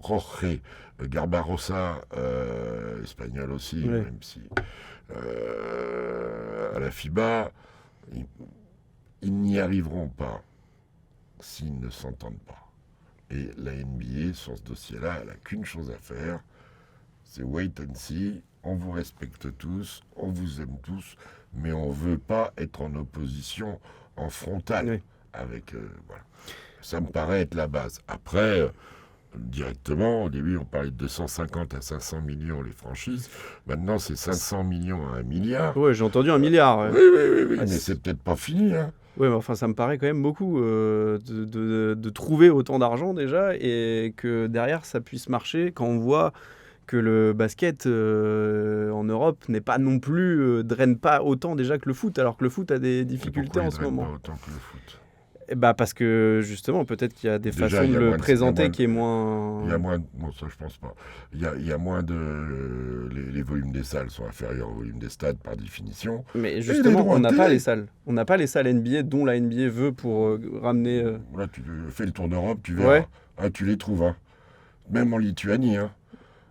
Jorge Garbarosa, espagnol aussi, même si à la FIBA, ils n'y arriveront pas s'ils ne s'entendent pas. Et la NBA, sur ce dossier-là, elle n'a qu'une chose à faire, c'est wait and see. On vous respecte tous, on vous aime tous, mais on ne veut pas être en opposition, en frontale avec... voilà. Ça me paraît être la base. Après, directement, au début, on parlait de 250 à 500 millions les franchises. Maintenant, c'est 500 millions à 1 milliard. Ouais, j'ai entendu 1 milliard. Ouais. Oui, mais c'est peut-être pas fini, hein. Oui, mais enfin, ça me paraît quand même beaucoup de trouver autant d'argent déjà et que derrière, ça puisse marcher quand on voit que le basket en Europe n'est pas non plus, draine pas autant déjà que le foot, alors que le foot a des difficultés en ce moment. Pas autant que le foot. Parce que justement, peut-être qu'il y a des façons de le présenter qui est moins... Il y a moins... Bon, ça, je pense pas. Il y a moins de... Les volumes des salles sont inférieurs au volume des stades, par définition. Mais justement, on n'a pas les salles. On n'a pas les salles NBA dont la NBA veut pour ramener... Là, tu fais le tour d'Europe, tu verras. Ouais. Ah, tu les trouves, hein. Même en Lituanie, hein.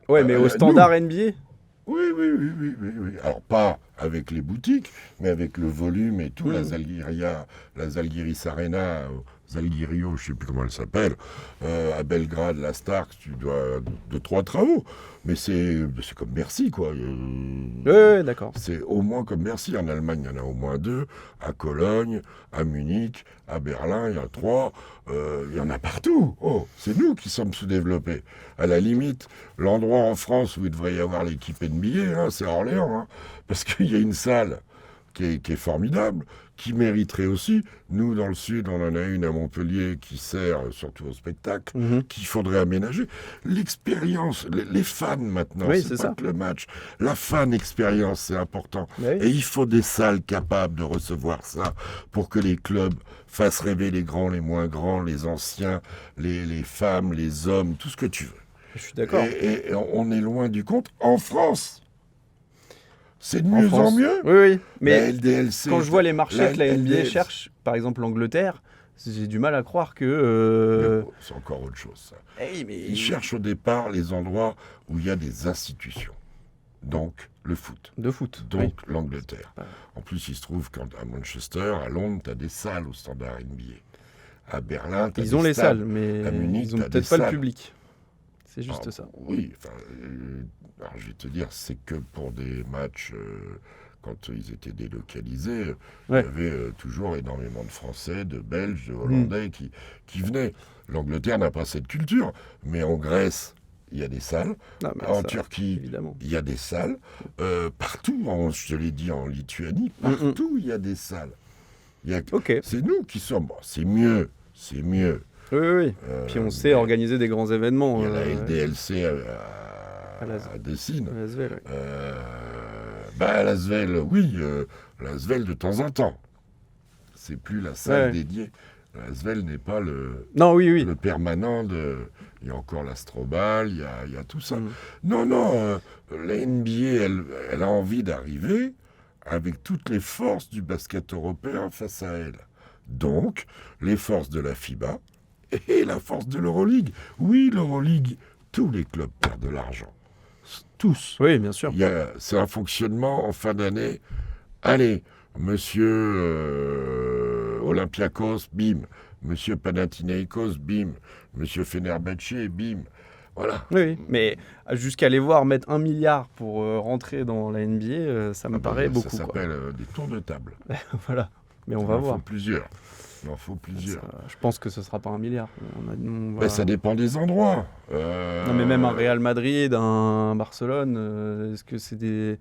Ouais, mais au standard NBA. Oui. Alors, pas avec les boutiques, mais avec le volume et tout. La Zalgiris Arena, Zalgirio, je ne sais plus comment elle s'appelle, à Belgrade, la Stark, tu dois 2-3 travaux. Mais c'est comme Bercy, quoi. Oui, d'accord. C'est au moins comme Bercy. En Allemagne, il y en a au moins 2. À Cologne, à Munich, à Berlin, il y a 3. Il y en a partout. Oh, c'est nous qui sommes sous-développés. À la limite, l'endroit en France où il devrait y avoir l'équipe NBA, hein, c'est Orléans. Hein, parce qu'il y a une salle qui est formidable, qui mériterait aussi. Nous, dans le Sud, on en a une à Montpellier qui sert surtout au spectacle, qu'il faudrait aménager. L'expérience, les fans maintenant, c'est pas que le match. La fan expérience, c'est important. Et il faut des salles capables de recevoir ça pour que les clubs fassent rêver les grands, les moins grands, les anciens, les femmes, les hommes, tout ce que tu veux. Je suis d'accord. Et on est loin du compte en France. C'est de mieux en mieux. Oui. Mais la LDLC, quand je vois les marchés que la NBA cherche, par exemple l'Angleterre, j'ai du mal à croire que... C'est encore autre chose, ça. Mais... Ils cherchent au départ les endroits où il y a des institutions. Donc, le foot. Donc, l'Angleterre. En plus, il se trouve qu'à Manchester, à Londres, tu as des salles au standard NBA. À Berlin, tu as des salles. Ils ont les salles, mais à Munich, ils n'ont peut-être pas le public. C'est juste ça. Oui, alors je vais te dire, c'est que pour des matchs, quand ils étaient délocalisés, il y avait toujours énormément de Français, de Belges, de Hollandais qui venaient. L'Angleterre n'a pas cette culture, mais en Grèce, il y a des salles. En Turquie, évidemment, il y a des salles. Partout, je te l'ai dit, en Lituanie, partout, il y a des salles. C'est nous qui sommes... Bon, c'est mieux. Oui. Puis on sait organiser des grands événements. Il y a la LDLC à Dessine. À Lasvel, à Lasvel, oui. Lasvel de temps en temps. C'est plus la salle dédiée. Lasvel n'est pas le permanent de... Il y a encore l'Astrobal, il y a tout ça. Non, la NBA, elle a envie d'arriver avec toutes les forces du basket européen face à elle. Donc, les forces de la FIBA et la force de l'Euroleague. Oui, l'Euroleague, tous les clubs perdent de l'argent. Tous. Oui, bien sûr. C'est un fonctionnement en fin d'année. Allez, monsieur Olympiakos, bim. Monsieur Panathinaikos, bim. Monsieur Fenerbahçe, bim. Voilà. Oui, mais jusqu'à les voir mettre 1 milliard pour rentrer dans la NBA, ça me paraît beaucoup. Ça s'appelle des tours de table. Voilà. Mais on va voir. Il en faut plusieurs. Je pense que ce ne sera pas 1 milliard. Ça dépend des endroits. Non, mais même un Real Madrid, un Barcelone, est-ce que c'est des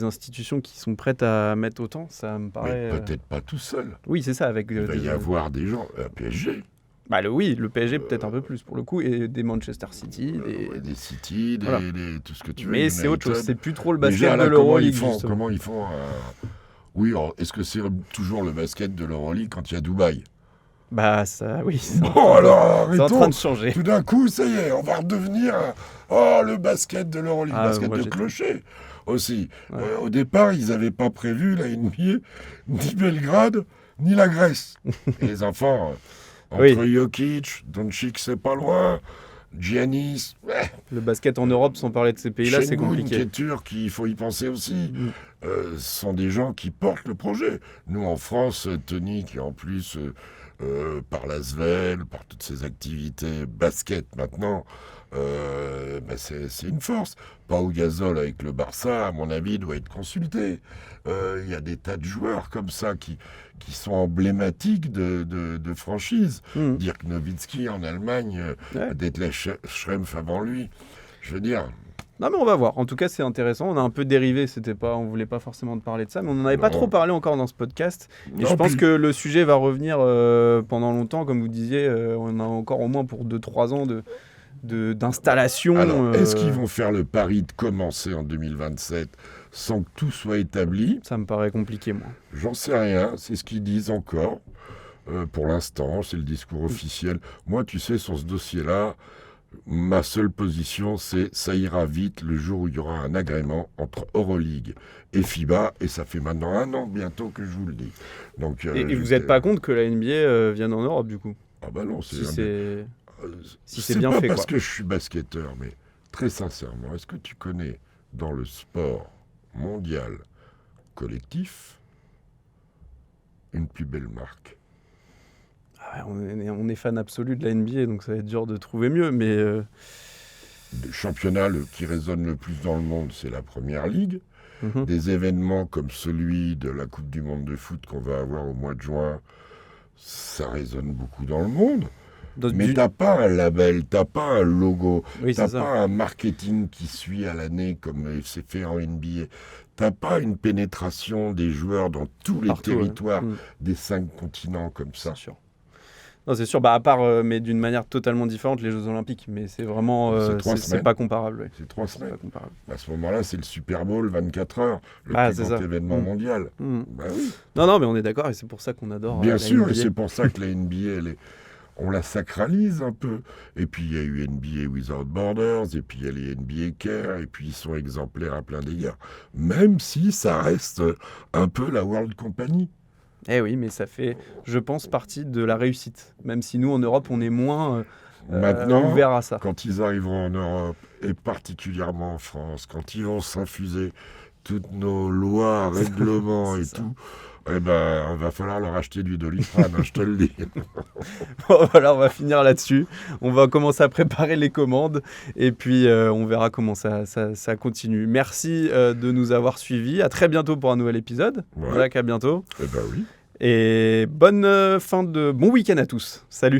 institutions qui sont prêtes à mettre autant? Ça me paraît... Mais peut-être pas tout seul. Oui, c'est ça. Il va y avoir des gens... PSG. Le PSG peut-être un peu plus pour le coup, et des Manchester City, des City, tout ce que tu veux. Mais c'est autre chose, c'est plus trop le basket de l'Euroleague. Comment ils font Oui, est-ce que c'est toujours le basket de l'Euroleague quand il y a Dubaï? Ça, oui. Alors, c'est en train de changer. Tout d'un coup, ça y est, on va redevenir le basket de l'Euroleague, basket de clocher aussi. Au départ, ils n'avaient pas prévu la NBA, ni Belgrade, ni la Grèce. Et les enfants, entre Jokic, Doncic, c'est pas loin, Giannis... Le basket en Europe, sans parler de ces pays-là, c'est compliqué. Qui est turc, il faut y penser aussi. Ce sont des gens qui portent le projet. Nous, en France, Tony, qui en plus par l'Asvel, par toutes ces activités basket maintenant, c'est une force. Pau Gasol avec le Barça, à mon avis, doit être consulté. Il y a des tas de joueurs comme ça qui sont emblématiques de franchises. Dirk Nowitzki en Allemagne, Detlef Schrempf avant lui. Je veux dire... Non mais on va voir. En tout cas c'est intéressant. On a un peu dérivé. On voulait pas forcément te parler de ça, mais on n'en avait pas trop parlé encore dans ce podcast. Et je pense que le sujet va revenir pendant longtemps, comme vous disiez. On a encore au moins pour 2-3 ans d'installation. Alors, est-ce qu'ils vont faire le pari de commencer en 2027 sans que tout soit établi ? Ça me paraît compliqué, moi. J'en sais rien. C'est ce qu'ils disent encore. Pour l'instant, c'est le discours officiel. Moi, tu sais, sur ce dossier-là, ma seule position, c'est ça ira vite le jour où il y aura un agrément entre Euroleague et FIBA, et ça fait maintenant 1 an bientôt que je vous le dis. Donc, et vous n'êtes pas contre que la NBA vienne en Europe, du coup ? Ah bah non, si c'est c'est bien pas fait, parce quoi. que je suis basketteur, mais très sincèrement, est-ce que tu connais dans le sport mondial collectif une plus belle marque ? On est fan absolu de la NBA, donc ça va être dur de trouver mieux, mais... Le championnat qui résonne le plus dans le monde, c'est la Première Ligue. Des événements comme celui de la Coupe du Monde de foot qu'on va avoir au mois de juin, ça résonne beaucoup dans le monde. Mais t'as pas un label, t'as pas un logo, t'as pas un marketing qui suit à l'année comme c'est fait en NBA. T'as pas une pénétration des joueurs dans tous les territoires des 5 continents comme ça. C'est sûr. Non, c'est sûr, à part, mais d'une manière totalement différente, les Jeux Olympiques. Mais c'est vraiment, c'est pas comparable. C'est 3 semaines. Pas comparable. À ce moment-là, c'est le Super Bowl 24 heures, le plus grand événement mondial. Bah oui. Non, mais on est d'accord, et c'est pour ça qu'on adore. Bien sûr, et c'est pour ça que la NBA, on la sacralise un peu. Et puis il y a eu NBA Without Borders, et puis il y a les NBA Care, et puis ils sont exemplaires à plein d'égards. Même si ça reste un peu la World Company. Eh oui, mais ça fait, je pense, partie de la réussite. Même si nous, en Europe, on est moins ouverts à ça. Quand ils arriveront en Europe, et particulièrement en France, quand ils vont s'infuser toutes nos lois, règlements et tout, il va falloir leur acheter du Doliprane, je te le dis. Bon, voilà, on va finir là-dessus. On va commencer à préparer les commandes et puis on verra comment ça continue. Merci de nous avoir suivis. À très bientôt pour un nouvel épisode. Ouais. Jacques, à bientôt. Oui. Et bon week-end à tous. Salut.